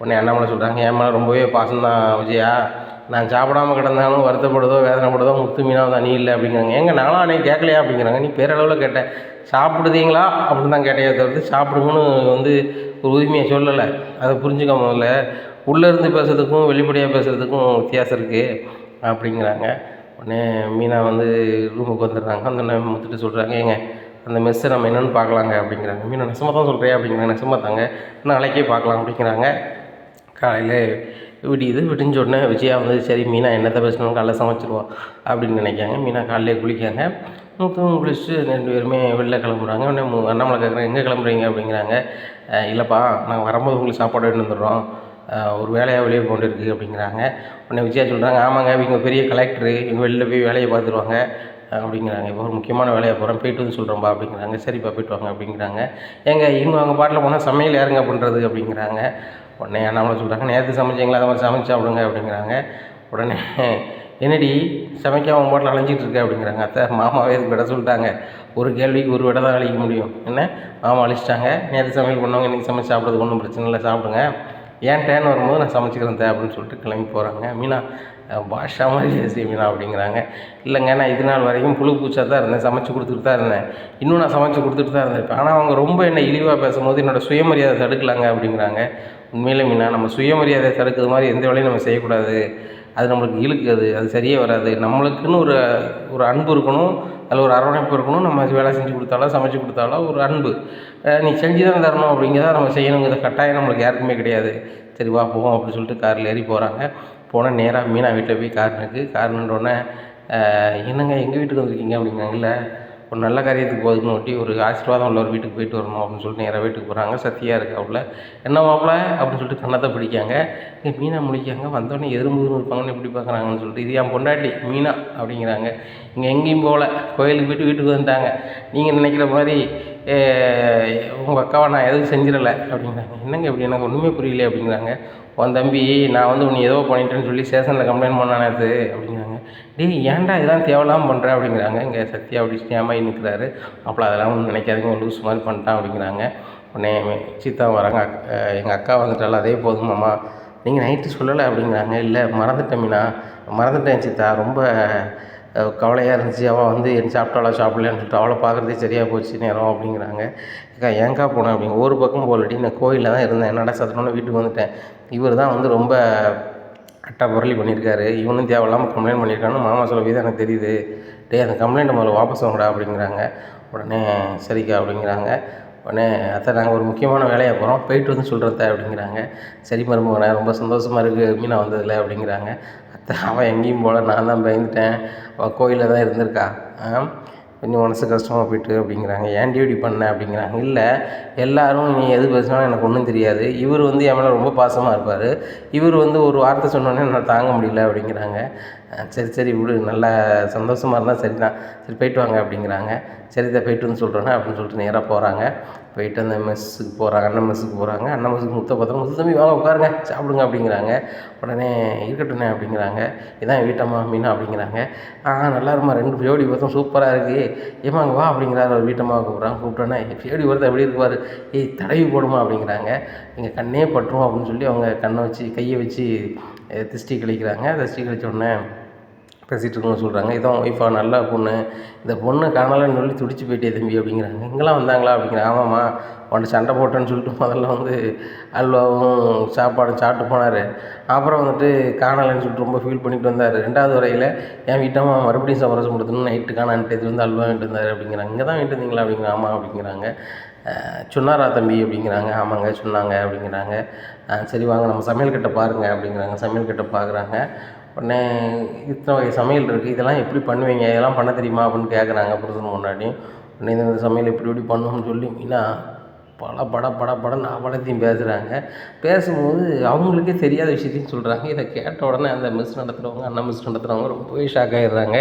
[SPEAKER 1] உடனே அண்ணாமலை சொல்கிறாங்க, என் மேலே ரொம்பவே பாசம்தான் விஜயா, நான் சாப்பிடாமல் கிடந்தாலும் வருத்தப்படுதோ வேதனைப்படுதோ முத்து மீனாக தான், நீ இல்லை அப்படிங்கிறாங்க. ஏங்க நானும் அன்றைக்கி கேட்கலையா அப்படிங்கிறாங்க. நீ பேரளவில் கேட்டேன், சாப்பிடுதீங்களா அப்படின்னு தான் கேட்டையே தவிர்த்து சாப்பிடுங்கன்னு வந்து ஒரு உரிமையை சொல்லலை. அதை புரிஞ்சுக்காம முதல்ல உள்ளேருந்து பேசுகிறதுக்கும் வெளிப்படையாக பேசுகிறதுக்கும் வித்தியாசம் இருக்குது அப்படிங்கிறாங்க. உடனே மீனா வந்து ரூமுக்கு வந்துடுறாங்க. அந்த முத்துட்டு சொல்கிறாங்க, ஏங்க அந்த மெஸ்ஸை நம்ம என்னென்னு பார்க்கலாங்க அப்படிங்கிறாங்க. மீனா நெசமாக தான் சொல்கிறேன் அப்படிங்கிறாங்க. நெசமாக தாங்க, நாளைக்கே பார்க்கலாம் அப்படிங்கிறாங்க. காலையில் விடிஞ்ச உடனே விஜயா வந்து சரி மீனா என்னத்தை பேசணும் காலைல சமைச்சிருவோம் அப்படின்னு நினைக்காங்க. மீனா காலையிலே குளிக்காங்க. மூத்தவங்க குளிச்சுட்டு 2 பேருமே வெளில கிளம்புறாங்க. உடனே அண்ணாமலை கேட்குறேன், எங்கே கிளம்புறீங்க அப்படிங்கிறாங்க. இல்லைப்பா நாங்கள் வரும்போது உங்களுக்கு சாப்பாடு எடுத்து வந்துடுறோம், ஒரு வேலையாக வெளியே கொண்டு இருக்குது அப்படிங்கிறாங்க. உடனே விஜயா சொல்கிறாங்க, ஆமாங்க இவங்க பெரிய கலெக்டரு, இவங்க வெளியில் போய் வேலையை பார்த்துருவாங்க அப்படிங்கிறாங்க. இப்போ ஒரு முக்கியமான வேலையை போகிறேன், போய்ட்டு வந்து சொல்கிறோம்ப்பா அப்படிங்கிறாங்க. சரிப்பா போய்ட்டு வாங்க அப்படிங்கிறாங்க. ஏங்க இவங்க அவங்க பாட்டில் போனால் சமையல் யாருங்க பண்ணுறது அப்படிங்கிறாங்க. உடனே அண்ணாமலை சொல்கிறாங்க, நேற்று சமைச்சிங்களா அதை மாதிரி சமைச்சு சாப்பிடுங்க அப்படிங்கிறாங்க. உடனே என்னடி சமைக்காம அவங்க பாட்டில் அலைஞ்சிட்டு இருக்க அப்படிங்கிறாங்க. அத்தை மாமாவே இதுக்கு விட சொல்லிட்டாங்க, ஒரு கேள்விக்கு ஒரு விட தான் அழிக்க முடியும், என்ன மாமா அழிச்சிட்டாங்க, நேற்று சமையல் பண்ணவங்க இன்றைக்கி சமைச்சு சாப்பிட்றதுக்கு ஒன்றும் பிரச்சனை இல்லை, சாப்பிடுங்க, ஏன் டேன் வரும்போது நான் சமைச்சிக்கிறேன் தே அப்படின்னு சொல்லிட்டு கிளம்பி போகிறாங்க. மீனா பாஷா மாதிரி பேசி மீனா அப்படிங்கிறாங்க. இல்லைங்க நான் இது நாள் வரைக்கும் புழு பூச்சாக தான் இருந்தேன், சமைச்சு கொடுத்துட்டு தான் இருந்தேன், இன்னும் நான் சமைச்சு கொடுத்துட்டு தான் இருந்திருப்பேன். ஆனால் அவங்க ரொம்ப என்னை இழிவாக பேசும்போது என்னோடய சுயமரியாதை தடுக்கலாங்க அப்படிங்கிறாங்க. உண்மையிலே மீனா நம்ம சுயமரியாதை தடுக்கிறது மாதிரி எந்த வேலையும் நம்ம செய்யக்கூடாது, அது நம்மளுக்கு இழுக்குது, அது சரியே வராது. நம்மளுக்குன்னு ஒரு அன்பு இருக்கணும், அதில் ஒரு அரவணைப்பு இருக்கணும். நம்ம வேலை செஞ்சு கொடுத்தாலும் சமைச்சு கொடுத்தாலும் ஒரு அன்பு நீ செஞ்சு தான் தரணும் அப்படிங்கிறத நம்ம செய்யணுங்கிற கட்டாயம் நம்மளுக்கு யாருக்குமே கிடையாது. சரி வா போவோம் அப்படின்னு சொல்லிட்டு காரில் ஏறி போகிறாங்க. போனால் நேராக மீனா வீட்டில் போய் கார் நின்றோடனே என்னங்க எங்கள் வீட்டுக்கு வந்திருக்கீங்க அப்படிங்கிறாங்க. இல்லை ஒரு நல்ல காரியத்துக்கு போகுதுன்னு ஒட்டி ஒரு ஆசீர்வாதம் உள்ள ஒரு வீட்டுக்கு போயிட்டு வரணும் அப்படின்னு சொல்லிட்டு நேராக வீட்டுக்கு போகிறாங்க. சத்யா இருக்கு அவள. என்ன மாப்பிள்ள அப்படின்னு சொல்லிட்டு கண்ணத்தை பிடிக்காங்க. இங்கே மீனா முழிக்காங்க. வந்தோடனே எறும்பு இருப்பாங்கன்னு எப்படி பார்க்குறாங்கன்னு சொல்லிட்டு, இது என் பொண்டாட்டி மீனா அப்படிங்கிறாங்க. இங்கே எங்கேயும் போகல, கோயிலுக்கு போய்ட்டு வீட்டுக்கு வந்துட்டாங்க. நீங்கள் நினைக்கிற மாதிரி உங்கள் அக்காவை நான் எதுவும் செஞ்சிடலை அப்படிங்கிறாங்க. என்னங்க இப்படி எனக்கு ஒன்றுமே புரியல அப்படிங்கிறாங்க. உன் தம்பி நான் வந்து உன்னை ஏதோ பண்ணிட்டேன்னு சொல்லி ஸ்டேஷனில் கம்ப்ளைண்ட் பண்ணானே அது அப்படிங்கிறாங்க. டேய் ஏன்டா இதெல்லாம் தேவையில்லாமல் பண்ணுறேன் அப்படிங்கிறாங்க. இங்கே சத்யா அப்படி ஸ்கேமாகி நிற்கிறாரு. அப்போ அதெல்லாம் ஒன்றும் நினைக்காதீங்க, ஒரு லூஸ் மாதிரி பண்ணிட்டான் அப்படிங்கிறாங்க. உடனே சீதா வராங்க. எங்கள் அக்கா வந்துட்டாலும் அதே போதுமாம்மா, நீங்கள் நைட்டு சொல்லலை அப்படிங்கிறாங்க. இல்லை மறந்துட்டேன் மீனா, மறந்துட்டேன் சீதா, ரொம்ப கவலையாக இருந்துச்சு. அவள் வந்து என் சாப்பிட்டாளா சாப்பிட்லான்னு சொல்லிட்டு அவளை பார்க்குறதே சரியாக போச்சு நேரம் அப்படிங்கிறாங்க. அக்கா ஏங்கா போனேன் அப்படிங்க. ஒரு பக்கம் போகலடி, நான் கோயிலில் தான் இருந்தேன். என்னடா சத்தனோட வீட்டுக்கு வந்துட்டேன். இவர் தான் வந்து ரொம்ப அட்டா புரளி பண்ணியிருக்காரு. இவனும் தேவையில்லாமல் கம்ப்ளைண்ட் பண்ணியிருக்கான்னு மாமா சொல்லவே தான் எனக்கு தெரியுது. டே அந்த கம்ப்ளைண்ட்டை முதல்ல வாபஸ் வாங்கடா அப்படிங்கிறாங்க. உடனே சரிக்கா அப்படிங்கிறாங்க. உடனே அத்தை நாங்கள் ஒரு முக்கியமான வேலையாக போகிறோம், போயிட்டு வந்து சொல்கிறத அப்படிங்கிறாங்க. சரி மருமகனே, ரொம்ப சந்தோஷமாக இருக்குது மீனா வந்ததில்லை அப்படிங்கிறாங்க. அத்தை அவன் எங்கேயும் போகல, நான் தான் பயந்துட்டேன், அவள் கோயிலில் தான் இருந்திருக்கா, கொஞ்சம் மனசு கஷ்டமாக போயிட்டு அப்படிங்கிறாங்க. ஏன்டி இப்படி பண்ண அப்படிங்கிறாங்க. இல்லை எல்லோரும் நீ எது பேசினாலும் எனக்கு ஒன்றும் தெரியாது, இவர் வந்து என் மேலே ரொம்ப பாசமாக இருப்பார், இவர் வந்து ஒரு வார்த்தை சொன்னோன்னே என்னால் தாங்க முடியல அப்படிங்கிறாங்க. சரி சரி விடு, நல்லா சந்தோஷமாக இருந்தால் சரி தான், சரி போயிட்டு வாங்க அப்படிங்கிறாங்க. சரி தான் போயிட்டு வந்து சொல்கிறேன்னா அப்படின்னு சொல்லிட்டு நேராக போகிறாங்க. போயிட்டு அந்த மெஸ்ஸுக்கு போகிறாங்க, அண்ணன் மெஸ்ஸுக்கு போகிறாங்க. அண்ணன் மெஸ்ஸுக்கு பார்த்தா முத்து தம்பி வாங்க உட்காருங்க சாப்பிடுங்க அப்படிங்கிறாங்க. உடனே இருக்கட்டுண்ணே அப்படிங்கிறாங்க. இதான் வீட்டம்மா மீனா அப்படிங்கிறாங்க. நல்லா இருமா, 2 ஜோடி பார்த்தோம் சூப்பராக இருக்குது, ஏமா அங்கே வா அப்படிங்கிறாரு. ஒரு வீட்டம்மா கூப்பிட்றாங்க. கூப்பிட்டோன்னே ஜோடி ஒருத்தர் எப்படி இருக்குவார், தடவி போடுமா அப்படிங்கிறாங்க. எங்கள் கண்ணே பட்டுரும் அப்படின்னு சொல்லி அவங்க கண்ணை வச்சு கையை வச்சு திஷ்டி கழிக்கிறாங்க. திஷ்டி கழிச்ச உடனே பேசிகிட்டு இருக்கணும்னு சொல்கிறாங்க. இதான் ஒய்ஃபா, நல்ல பொண்ணு, இந்த பொண்ணு காணலான்னு சொல்லி துடிச்சு போயிட்டே தம்பி அப்படிங்கிறாங்க. இங்கெல்லாம் வந்தாங்களா அப்படிங்கிறாங்க. ஆமாம்மா, அவன்ட்டு சண்டை போட்டேன்னு சொல்லிட்டு முதல்ல வந்து அல்வாவும் சாப்பாடும் சாப்பிட்டு போனார். அப்புறம் வந்துட்டு காணலைன்னு சொல்லிட்டு ரொம்ப ஃபீல் பண்ணிட்டு வந்தார். 2வது வரையில் என் வீட்டம்மா மறுபடியும் சமரசம் கொடுத்துன்னு நைட்டு காணான்ட்டு இது வந்து அல்வா வாங்கிட்டு வந்தார் அப்படிங்கிறாங்க. இங்கே தான் வாங்கிட்டு வந்தீங்களா அப்படிங்கிற. ஆமாம் அப்படிங்கிறாங்க. சொன்னாரா தம்பி அப்படிங்கிறாங்க. ஆமாங்க சொன்னாங்க அப்படிங்கிறாங்க. சரி வாங்க நம்ம சமையல் கட்டை பாருங்கள் அப்படிங்கிறாங்க. சமையல் கட்டை பார்க்குறாங்க. உடனே இத்தனை வகை சமையல் இருக்குது, இதெல்லாம் எப்படி பண்ணுவீங்க, இதெல்லாம் பண்ண தெரியுமா அப்படின்னு கேட்குறாங்க புருஷன் முன்னாடி. உடனே இந்த சமையல் இப்படி பண்ணணும்னு சொல்லி மீனா படன்னு அவலத்தையும் பேசுகிறாங்க. பேசும்போது அவங்களுக்கே தெரியாத விஷயத்தையும் சொல்கிறாங்க. இதை கேட்ட உடனே அந்த மிஸ் நடத்துகிறவங்க, அண்ணன் மிஸ் நடத்துகிறவங்க ரொம்பவே ஷாக் ஆகிடுறாங்க.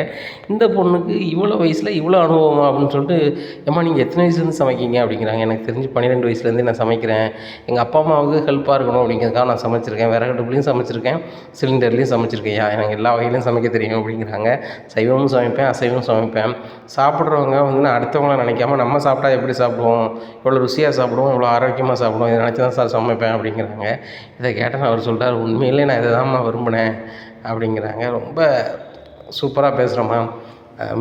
[SPEAKER 1] இந்த பொண்ணுக்கு இவ்வளோ வயசில் இவ்வளோ அனுபவமா அப்படின்னு சொல்லிட்டு, ஏம்மா நீங்கள் எத்தனை வயசுலேருந்து சமைக்கிங்க அப்படிங்கிறாங்க. எனக்கு தெரிஞ்சு 12 வயசுலேருந்தே நான் சமைக்கிறேன், எங்கள் அப்பா அம்மாவுக்கு ஹெல்ப்பாக இருக்கணும் அப்படிங்கிறதுக்காக நான் சமைச்சிருக்கேன், விறகடுப்புலையும் சமைச்சிருக்கேன், சிலிண்டர்லேயும் சமைச்சிருக்கேன், எனக்கு எல்லா வகையிலையும் சமைக்க தெரியும் அப்படிங்கிறாங்க. சைவமும் சமைப்பேன், அசைவமும் சமைப்பேன். சாப்பிட்றவங்க வந்து நான் அடுத்தவங்கள நினைக்காம நம்ம சாப்பிட்டா எப்படி சாப்பிடுவோம், இவ்வளோ ருசியாக சாப்பிடுவோம், இவ்வளோ ஆரோக்கியமாக சாப்பிடுவோம், இதை நினச்சி தான் சார் சமைப்பேன் அப்படிங்கிறாங்க. இதை கேட்டால் அவர் சொல்கிறார், உண்மையிலே நான் இதை தான்மா விரும்பினேன் அப்படிங்கிறாங்க. ரொம்ப சூப்பராக பேசுகிறோம்மா,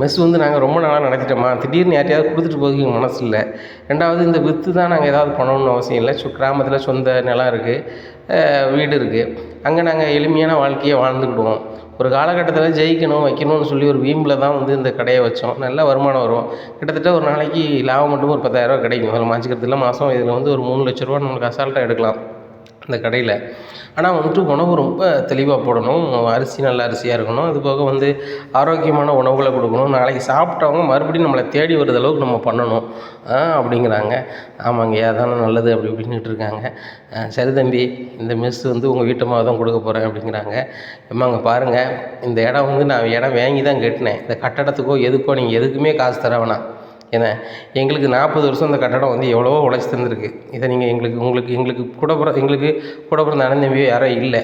[SPEAKER 1] மெஸ் வந்து நாங்கள் ரொம்ப நாளாக நடத்திட்டோம்மா, திடீர்னு யார்ட்டையாவது கொடுத்துட்டு போகிறதுக்கு எங்கள் மனசு இல்லை. 2வது இந்த விற்று தான் நாங்கள் ஏதாவது பண்ணணும்னு அவசியம் இல்லை. கிராமத்தில் சொந்த நிலம் இருக்குது, வீடு இருக்குது, அங்கே நாங்கள் எளிமையான வாழ்க்கையை வாழ்ந்துக்கிடுவோம். ஒரு காலகட்டத்தில் ஜெயிக்கணும் வைக்கணும்னு சொல்லி ஒரு வீம்பில் தான் வந்து இந்த கடையை வச்சோம். நல்ல வருமானம் வரும், கிட்டத்தட்ட ஒரு நாளைக்கு லாபம் மட்டும் ஒரு 10,000 கிடைக்கும். அதில் மாற்றிக்கிறதுல மாதம் இதில் வந்து ஒரு 3 லட்ச ரூபா நம்மளுக்கு அசால்ட்டாக எடுக்கலாம் அந்த கடையில். ஆனால் வந்துட்டு உணவு ரொம்ப தெளிவாக போடணும், அரிசி நல்ல அரிசியாக இருக்கணும், அது போக வந்து ஆரோக்கியமான உணவுகளை கொடுக்கணும், நாளைக்கு சாப்பிட்டவங்க மறுபடியும் நம்மளை தேடி வருது அளவுக்கு நம்ம பண்ணணும் அப்படிங்கிறாங்க. ஆமாங்க அதானே நல்லது அப்படி இப்படின்னுட்டு இருக்காங்க. சரி தம்பி, இந்த மெஸ் வந்து உங்கள் வீட்டம்மாவை தான் கொடுக்க போகிறேன் அப்படிங்கிறாங்க. அம்மாங்க பாருங்கள், இந்த இடம் வந்து நான் இடம் வாங்கி தான் கட்டினேன், இந்த கட்டடத்துக்கோ எதுக்கோ நீங்கள் எதுக்குமே காசு தர வேணாம். ஏன்னா எங்களுக்கு 40 வருஷம் இந்த கட்டடம் வந்து எவ்வளவோ உழைச்சி தந்துருக்கு. இதை நீங்கள் எங்களுக்கு கூட பிறந்த அண்ணன் தம்பியோ யாரோ இல்லை,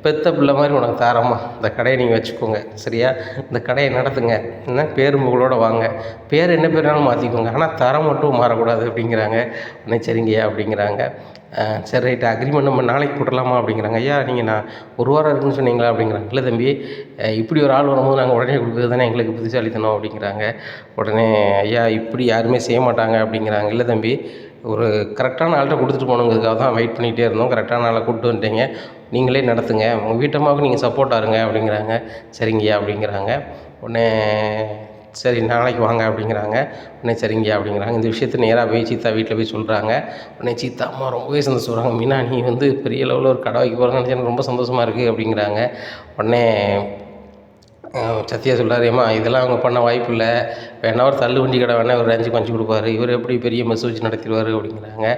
[SPEAKER 1] பெத்த பிள்ளை மாதிரி உனக்கு தாரம்மா, இந்த கடையை நீங்கள் வச்சுக்கோங்க சரியா, இந்த கடையை நடத்துங்க, என்ன பேர் புகழோடு வாங்க, பேர் என்ன பேர்னாலும் மாற்றிக்கோங்க, ஆனால் தரம் மட்டும் மாறக்கூடாது அப்படிங்கிறாங்க. உடனே சரிங்கய்யா அப்படிங்கிறாங்க. சரி ரைட்டு, அக்ரிமெண்ட் நம்ம நாளைக்கு போட்டுடலாமா அப்படிங்கிறாங்க. ஐயா நீங்கள் நான் 1 வாரம் இருக்குன்னு சொன்னீங்களா அப்படிங்கிறாங்க. இல்லை தம்பி, இப்படி ஒரு ஆள் வரும்போது நாங்கள் உடனே கொடுக்குறது தானே எங்களுக்கு புத்திசாலித்தனம் அப்படிங்கிறாங்க. உடனே ஐயா இப்படி யாருமே செய்ய மாட்டாங்க அப்படிங்கிறாங்க. இல்லை தம்பி, ஒரு கரெக்டான ஆள்கிட்ட கொடுத்துட்டு போகணுங்கிறதுக்காக தான் வெயிட் பண்ணிகிட்டே இருந்தோம், கரெக்டான ஆளை கூப்பிட்டு வந்துட்டீங்க, நீங்களே நடத்துங்க, உங்கள் வீட்டம்மாவுக்கு நீங்கள் சப்போர்ட்டாக இருங்க அப்படிங்கிறாங்க. சரிங்கய்யா அப்படிங்கிறாங்க. உடனே சரி நாளைக்கு வாங்க அப்படிங்கிறாங்க. உடனே சரிங்கய்யா அப்படிங்கிறாங்க. இந்த விஷயத்தை நேராக போய் சீதா வீட்டில் போய் சொல்கிறாங்க. உடனே சீதா அம்மா ரொம்பவே சந்தோஷப்படுறாங்க. மீனா நீ வந்து பெரிய லெவலில் ஒரு கடை வைக்க போகிறேன்னு எனக்கு ரொம்ப சந்தோஷமாக இருக்குது அப்படிங்கிறாங்க. உடனே சத்யா சொல்கிறாரு, ஏம்மா இதெல்லாம் அவங்க பண்ண வாய்ப்பு இல்லை, வேணா ஒரு தள்ளு வண்டி கடை வேணா ஒரு 5 கொஞ்சம் கொடுப்பாரு, இவர் எப்படி பெரிய மெஸ் வச்சு நடத்திடுவார் அப்படிங்கிறாங்க.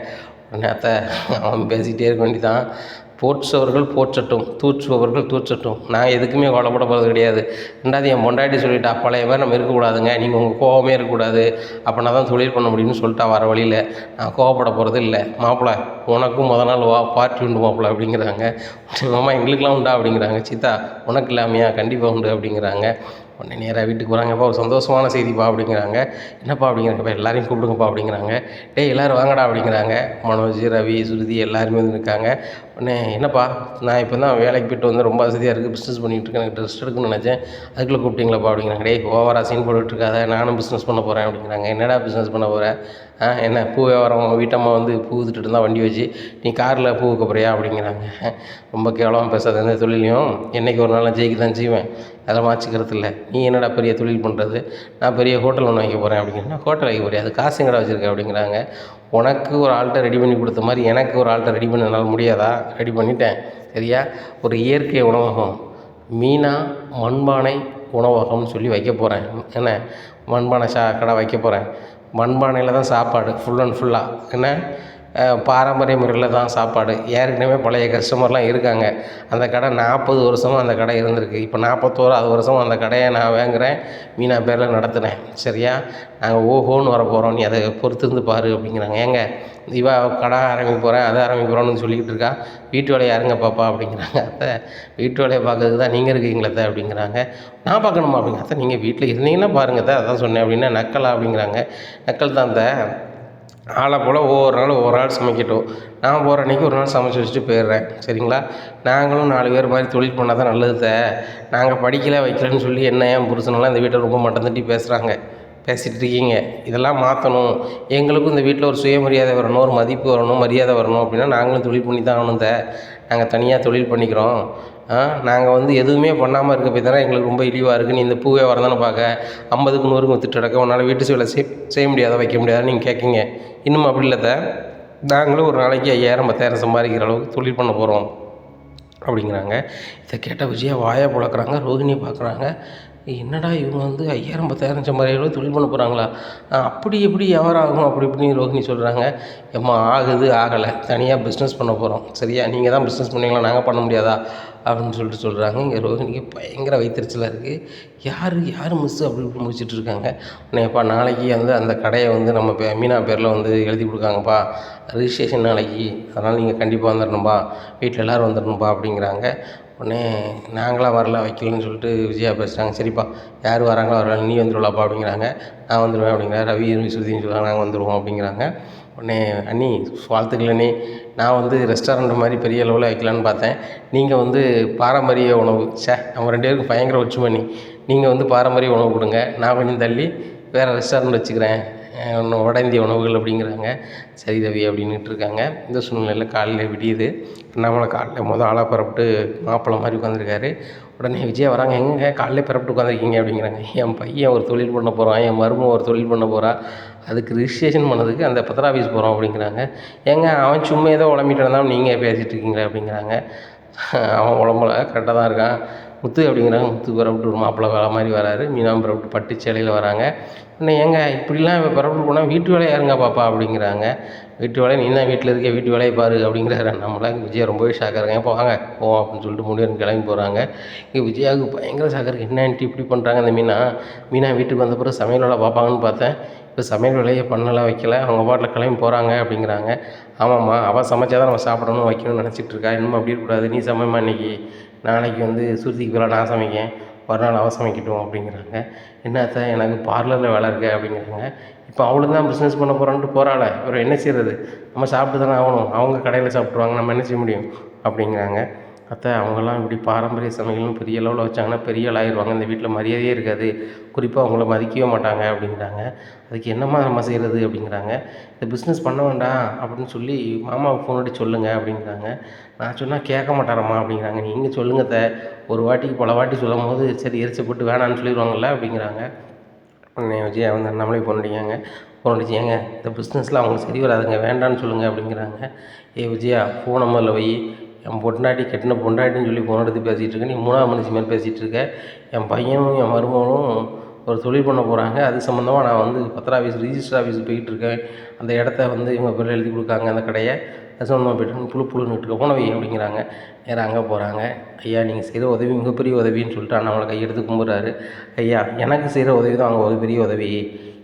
[SPEAKER 1] உடனே அத்தை அவன் பேசிக்கிட்டே இருக்க வேண்டிதான், போற்றுபவர்கள் போற்றட்டும், தூற்றுபவர்கள் தூற்றட்டும், நான் எதுக்குமே கவலைப்பட போகிறது கிடையாது. ரெண்டாவது என் பொண்டாட்டி சொல்லிட்டா, பழைய மாதிரி நம்ம இருக்கக்கூடாதுங்க, நீங்கள் உங்கள் கோவமே இருக்கக்கூடாது, அப்போனா தான் தொழில் பண்ண முடியும்னு சொல்லிட்டா வர வழியில். நான் கோவப்பட போகிறது இல்லை. மாப்பிள்ளை உனக்கும் நாள் வா பார்ட்டி உண்டு மாப்பிள்ளை அப்படிங்கிறாங்க. மாமா எங்களுக்கெல்லாம் உண்டா அப்படிங்கிறாங்க. சித்தா உனக்கு இல்லாமையா? கண்டிப்பாக உண்டு அப்படிங்கிறாங்க. உடனே நேராக வீட்டுக்கு போகிறாங்கப்பா, ஒரு சந்தோஷமான செய்திப்பா அப்படிங்கிறாங்க. என்னப்பா அப்படிங்கிறாங்கப்பா, எல்லாரையும் கூப்பிடுங்கப்பா அப்படிங்கிறாங்க. டேய் எல்லோரும் வாங்கடா அப்படிங்கிறாங்க. மனோஜ், ரவி, சுருதி எல்லாருமே வந்து இருக்காங்க. உடனே என்னப்பா, நான் இப்போ தான் வேலைக்கு போய்ட்டு வந்து ரொம்ப வசதியாக இருக்குது, பிஸ்னஸ் பண்ணிகிட்டு இருக்கேன், எனக்கு ரெஸ்ட் எடுக்கணும்னு நினச்சேன், அதுக்குள்ளே கூப்பிட்டீங்களாப்பா அப்படிங்கிறாங்க. டேய் ஓவரா சீன் போட்டுட்ருக்காத, நானும் பிஸ்னஸ் பண்ண போகிறேன் அப்படிங்கிறாங்க. என்னடா பிஸ்னஸ் பண்ண போகிறேன்? என்ன பூ வியாபாரம், உங்கள் வீட்டம்மா வந்து பூ வித்துட்டு இருந்தால் வண்டி வச்சு, நீ காரில் பூ விற்க போறியா அப்படிங்கிறாங்க. ரொம்ப கேவலமாக பேசாத, எந்த தொழிலையும் என்றைக்கு ஒரு நாள் நான் ஜெயிக்க தான் செய்வேன், அதை மாற்றிக்கிறது இல்லை. நீ என்னடா பெரிய தொழில் பண்ணுறது? நான் பெரிய ஹோட்டல் ஒன்று வைக்க போகிறேன் அப்படிங்கிறேன். ஹோட்டல் வைக்க போறியா? அது காசு எங்கடா வச்சுருக்க அப்படிங்கிறாங்க. உனக்கு ஒரு ஆள்கிட்ட ரெடி பண்ணி கொடுத்த மாதிரி எனக்கு ஒரு ஆள்கிட்ட ரெடி பண்ண என்னால் முடியாதா? ரெடி பண்ணிட்டேன் சரியா. ஒரு இயற்கை உணவகம், மீனா மண்பானை உணவகம்னு சொல்லி வைக்க போகிறேன். என்ன மண்பானை கடை வைக்க போகிறேன். மண்பானையில் தான் சாப்பாடு ஃபுல் அண்ட் ஃபுல்லாக. என்ன பாரம்பரிய முறையில் தான் சாப்பாடு. ஏற்கனவே பழைய கஸ்டமர்லாம் இருக்காங்க. அந்த கடை 40 வருஷமாக அந்த கடை இருந்திருக்கு. இப்போ 41வது வருஷம் அந்த கடையை நான் வாங்குகிறேன், மீனா பேரில் நடத்துனேன் சரியா. நாங்கள் ஓஹோன்னு வர போகிறோம், நீ அதை பொறுத்திருந்து பாரு அப்படிங்கிறாங்க. ஏங்க இவ கடை ஆரம்பிக்க போகிறேன், அதை ஆரம்பிக்க போகிறோன்னு சொல்லிக்கிட்டு இருக்கா, வீட்டு வேலையை யாருங்க பாப்பா அப்படிங்கிறாங்க. அத்தை வீட்டு வேலையை பார்க்கறதுக்கு தான் நீங்கள் இருக்கீங்களே அத்தை அப்படிங்கிறாங்க. நான் பார்க்கணுமா அப்படிங்க. அத்தை நீங்கள் வீட்டில் இருந்தீங்கன்னா பாருங்க அத்தை, அதான் சொன்னேன் அப்படின்னா. நக்கலா அப்படிங்கிறாங்க. நக்கல் தான் அத்தை, ஆளை போல் ஒவ்வொரு நாளும் ஒவ்வொரு ஆள் சமைக்கட்டும், நான் போகிற அன்றைக்கி ஒரு நாள் சமைச்சு வச்சுட்டு போயிடுறேன் சரிங்களா. நாங்களும் 4 பேர் மாதிரி தொழில் பண்ணால் தான் நல்லது. நாங்கள் படிக்கலை வைக்கலன்னு சொல்லி என்ன என் புருஷனெல்லாம் இந்த வீட்டை ரொம்ப மட்டம் தட்டி பேசிகிட்டு இருக்கீங்க. இதெல்லாம் மாற்றணும். எங்களுக்கும் இந்த வீட்டில் ஒரு சுயமரியாதை வரணும், ஒரு மதிப்பு வரணும், மரியாதை வரணும் அப்படின்னா நாங்களும் தொழில் பண்ணி தான் ஆகணும். நாங்கள் தனியாக தொழில் பண்ணிக்கிறோம். நாங்கள் வந்து எதுவுமே பண்ணாமல் இருக்க போய் தானே எங்களுக்கு ரொம்ப இழிவாக இருக்குது. நீ இந்த பூ வியாபாரம் தானே பார்க்க, 50க்கு 100க்கு வித்துட்டு கிடக்க, உன்னால் வீட்டு வேலை செய்ய முடியாதா, வைக்க முடியாதான்னு நீங்கள் கேட்குங்க. இன்னும் அப்படி இல்லை, நாங்களும் ஒரு நாளைக்கு 5000 10,000 சம்பாதிக்கிற அளவுக்கு தொழில் பண்ண போகிறோம் அப்படிங்கிறாங்க. இதை கேட்ட விஜயா வாயை புழக்கிறாங்க. ரோஹிணியை பார்க்குறாங்க. என்னடா இவங்க வந்து 5000 10,000 சம்பாதிக்கிற தொழில் பண்ண போகிறாங்களா, அப்படி எப்படி வியாபாரம் ஆகும் அப்படி இப்படின்னு ரோஹிணி சொல்கிறாங்க. ஏம்மா ஆகுது ஆகலை, தனியாக பிஸ்னஸ் பண்ண போகிறோம் சரியா, நீங்கள் தான் பிஸ்னஸ் பண்ணீங்களா, நாங்கள் பண்ண முடியாதா அப்படின்னு சொல்கிறாங்க. இங்கே ரோஹிணிக்கு பயங்கர வயிற்றுச்சலாக இருக்குது. யார் மிஸ்ஸு அப்படி இப்படி முடிச்சுட்டு இருக்காங்க. உடனேப்பா நாளைக்கு வந்து அந்த கடையை வந்து நம்ம மீனா பேரில் வந்து எழுதி கொடுக்காங்கப்பா, ரிஜிஸ்ட்ரேஷன் நாளைக்கு, அதனால் நீங்கள் கண்டிப்பாக வந்துடணும்பா, வீட்டில் எல்லோரும் வந்துடணும்பா அப்படிங்கிறாங்க. உடனே நாங்களாம் வரல வைக்கலன்னு சொல்லிட்டு விஜயா பேசுகிறாங்க. சரிப்பா யார் வராங்களோ வரல, நீ வந்துடுவாப்பா அப்படிங்கிறாங்க. நான் வந்துடுவேன் அப்படிங்கிறாங்க. ரவி சுருதின்னு சொல்லுவாங்க, நாங்கள் வந்துடுவோம் அப்படிங்கிறாங்க. உடனே அண்ணி வாழ்த்துக்கள் அண்ணி, நான் வந்து ரெஸ்டாரண்ட் மாதிரி பெரிய அளவில் வைக்கலான்னு பார்த்தேன், நீங்கள் வந்து பாரம்பரிய உணவு நம்ம 2 பேருக்கும் பயங்கர ஒற்றுமை. நீங்கள் வந்து பாரம்பரிய உணவு கொடுங்க, நான் கொஞ்சம் தள்ளி வேறு ரெஸ்டாரண்ட் வச்சுக்கிறேன், வட இந்திய உணவுகள் அப்படிங்கிறாங்க. சரி ரவி அப்படின்னுட்டு இருக்காங்க. இந்த சூழ்நிலையில் காலையில் விடியுது. நம்மளை காலையில் ஆளாக புறப்பட்டு மாப்பிள்ளை மாதிரி உட்காந்துருக்காரு. உடனே விஜயா வராங்க. எங்கே காலையில் புறப்பட்டு உட்காந்துருக்கீங்க அப்படிங்கிறாங்க. என் பையன் ஒரு தொழில் பண்ண போகிறான், என் மருமகன் ஒரு தொழில் பண்ண போகிறா, அதுக்கு ரிஜிஸ்ட்ரேஷன் பண்ணதுக்கு அந்த பத்திர ஆஃபீஸ் போகிறோம் அப்படிங்கிறாங்க. ஏங்க அவன் சும்மா ஏதோ உழம்பிட்டு இருந்தாலும் நீங்கள் பேசிகிட்டு இருக்கீங்களே அப்படிங்கிறாங்க. அவன் உடம்புல கரெக்டாக தான் இருக்கான் முத்து அப்படிங்கிறாங்க. முத்து புறப்பட்டு ஒரு மாப்பிள்ளை வேலை மாதிரி வராரு. மீனா புறப்பட்டு பட்டு சேலையில் வராங்க. இன்னும் ஏங்க இப்படிலாம் புறப்பட்டு போனால் வீட்டு வேலையை யாருங்க பாப்பா அப்படிங்கிறாங்க. வீட்டு வேலையை நீ தான் வீட்டில் இருக்க, வீட்டு வேலையை பாரு அப்படிங்கிறாரு. நம்மளாம் விஜயா ரொம்பவே ஷாக்காக இப்போ வாங்க போவோம் அப்படின்னு சொல்லிட்டு முடிவு கிளம்பி போகிறாங்க. இங்கே விஜயாவுக்கு பயங்கர ஷாக்காக என்ன ஆண்டி இப்படி பண்ணுறாங்க இந்த மீனா வீட்டுக்கு வந்த பிறகு சமையல் வேலை பார்ப்பாங்கன்னு பார்த்தேன், இப்போ சமையல் வேலையை பண்ணலாம் வைக்கல, அவங்க பாட்டில் கிளம்பி போகிறாங்க அப்படிங்கிறாங்க. ஆமாம்மா அவள் சமைச்சா தான் நம்ம சாப்பிடணும் வைக்கணும்னு நினச்சிட்டு இருக்கா, இன்னும் அப்படி இருக்கக்கூடாது, நீ சமைமா இன்றைக்கி, நாளைக்கு வந்து சுருதிக்கு பதிலாக நான் சமைக்கேன், மறுநாள் அவள் சமைக்கட்டும் அப்படிங்கிறாங்க. என்னத்த எனக்கு பார்லரில் வேலை இருக்கு அப்படிங்கிறாங்க. இப்போ அவளுக்கு தான் பிஸ்னஸ் பண்ண போகிறான்ட்டு போகிறாள, இவர் என்ன செய்கிறது, நம்ம சாப்பிட்டு தானே ஆகணும், அவங்க கடையில் சாப்பிட்ருவாங்க, நம்ம என்ன செய்ய முடியும் அப்படிங்கிறாங்க. அத்தை அவங்கெல்லாம் இப்படி பாரம்பரிய சமையல்னு பெரிய அளவில் வச்சாங்கன்னா பெரிய ஆள் ஆயிடுவாங்க, இந்த வீட்டில் மரியாதையே இருக்காது, குறிப்பாக அவங்கள மதிக்கவே மாட்டாங்க அப்படிங்கிறாங்க. அதுக்கு என்னம்மா நம்ம செய்கிறது அப்படிங்கிறாங்க. இந்த பிஸ்னஸ் பண்ண வேண்டாம் அப்படின்னு சொல்லி மாமாவுக்கு ஃபோன் அடித்து சொல்லுங்கள் அப்படிங்கிறாங்க. நான் சொன்னால் கேட்க மாட்டாரம்மா அப்படிங்கிறாங்க. நீங்கள் சொல்லுங்க ஒரு வாட்டிக்கு பல வாட்டி சொல்லும் போது சரி எரிச்சப்பட்டு வேணான்னு சொல்லிடுவாங்கள்ல அப்படிங்கிறாங்க. உடனே விஜயா வந்து நம்மளே ஃபோன் அடிக்காங்க. ஃபோன் அடிச்சு ஏங்க இந்த பிஸ்னஸில் அவங்களுக்கு சரி வராதுங்க, வேண்டான்னு சொல்லுங்கள் அப்படிங்கிறாங்க. விஜயா ஃபோனை முதல்ல வை, என் பொண்டாட்டி கெட்டின பொண்டாட்டின்னு சொல்லி ஃபோன் எடுத்து பேசிகிட்டு இருக்கேன், நீ 3வது மனுஷி மாதிரி பேசிகிட்டு இருக்க. என் பையனும் என் மருமகனும் ஒரு தொழில் பண்ண போகிறாங்க, அது சம்மந்தமாக நான் வந்து பத்திர ஆஃபீஸ் ரிஜிஸ்டர் ஆஃபீஸுக்கு போய்கிட்டு இருக்கேன். அந்த இடத்த வந்து இவங்க பேரில் எழுதி கொடுக்காங்க அந்த கடையை, அது சம்மந்தமாக போய்ட்டு புழுன்னு இருக்க போன வை அப்படிங்கிறாங்க. நேராக அங்கே போகிறாங்க. ஐயா நீங்கள் செய்கிற உதவி மிகப்பெரிய உதவின்னு சொல்லிட்டு அண்ணாமலை கையெடுத்து கும்பிட்றாரு. ஐயா எனக்கு செய்கிற உதவி தான் அவங்க ஒரு பெரிய உதவி.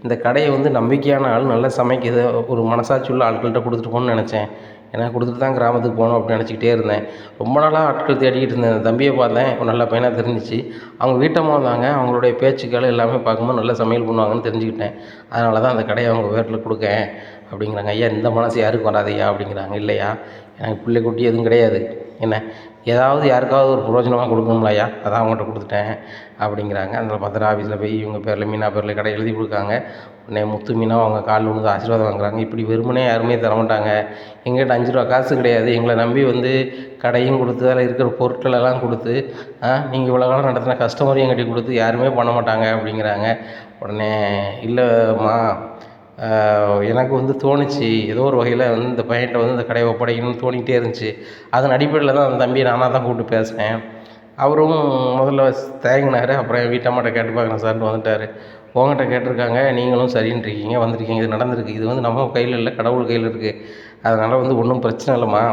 [SPEAKER 1] இந்த கடையை வந்து நம்பிக்கையான ஆள், நல்லா சமைக்குது, ஒரு மனசாட்சி உள்ள ஆட்கள்கிட்ட கொடுத்துட்டு போகணுன்னு நினச்சேன். ஏன்னா கொடுத்துட்டு தான் கிராமத்துக்கு போகணும் அப்படின்னு நினச்சிக்கிட்டே இருந்தேன். ரொம்ப நாளாக ஆட்கள் தேடிக்கிட்டு இருந்தேன். அந்த தம்பியை பார்த்தேன், ஒரு நல்ல பையனாக தெரிஞ்சிச்சு. அவங்க வீட்டம்மா வந்தாங்க, அவங்களுடைய பேச்சுக்கள் எல்லாமே பார்க்கும்போது நல்லா சமையல் பண்ணுவாங்கன்னு தெரிஞ்சுக்கிட்டேன். அதனால தான் அந்த கடையை அவங்க பேரில் கொடுக்கேன் அப்படிங்கிறாங்க. ஐயா இந்த மனசு யாருக்கும் வராதையா அப்படிங்கிறாங்க. இல்லையா எனக்கு பிள்ளை குட்டி எதுவும் கிடையாது, என்ன ஏதாவது யாருக்காவது ஒரு பிரயோஜனமாக கொடுக்கணும்ல ஐயா, அதான் அவங்கள்ட்ட கொடுத்துட்டேன் அப்படிங்கிறாங்க. அந்த பத்திர ஆஃபீஸில் போய் இவங்க பேரில் மீனா பேரில் கடை எழுதி கொடுக்காங்க. உடனே முத்து மீனா அவங்க காலில் விழுந்து ஆசீர்வாதம் வாங்குறாங்க. இப்படி வெறுமனே யாருமே தரமாட்டாங்க, எங்கிட்ட 5 ரூபா காசு கிடையாது, எங்களை நம்பி வந்து கடையும் கொடுத்து அதில் இருக்கிற பொருட்களெல்லாம் கொடுத்து நீங்கள் இவ்வளோ காலம் நடத்தின கஸ்டமரையும் கட்டி கொடுத்து யாருமே பண்ண மாட்டாங்க அப்படிங்கிறாங்க. உடனே இல்லைம்மா எனக்கு வந்து தோணுச்சு, ஏதோ ஒரு வகையில் வந்து இந்த பையன்கிட்ட வந்து இந்த கடையை ஒப்படைக்கணும்னு தோணிக்கிட்டே இருந்துச்சு. அதன் அடிப்படையில் தான் அந்த தம்பியை நானாக தான் கூப்பிட்டு பேசினேன். அவரும் முதல்ல தயங்கினார், அப்புறம் என் வீட்டம்மாட்ட கேட்டு பார்க்குறேன் சார்னு வந்துட்டார். உங்கள்கிட்ட கேட்டிருக்காங்க, நீங்களும் சரின்றிருக்கீங்க, வந்திருக்கீங்க, இது நடந்திருக்கு, இது வந்து நம்ம கையில் இல்லை கடவுள் கையில் இருக்குது. அதனால் வந்து ஒன்றும் பிரச்சனை இல்லைம்மா,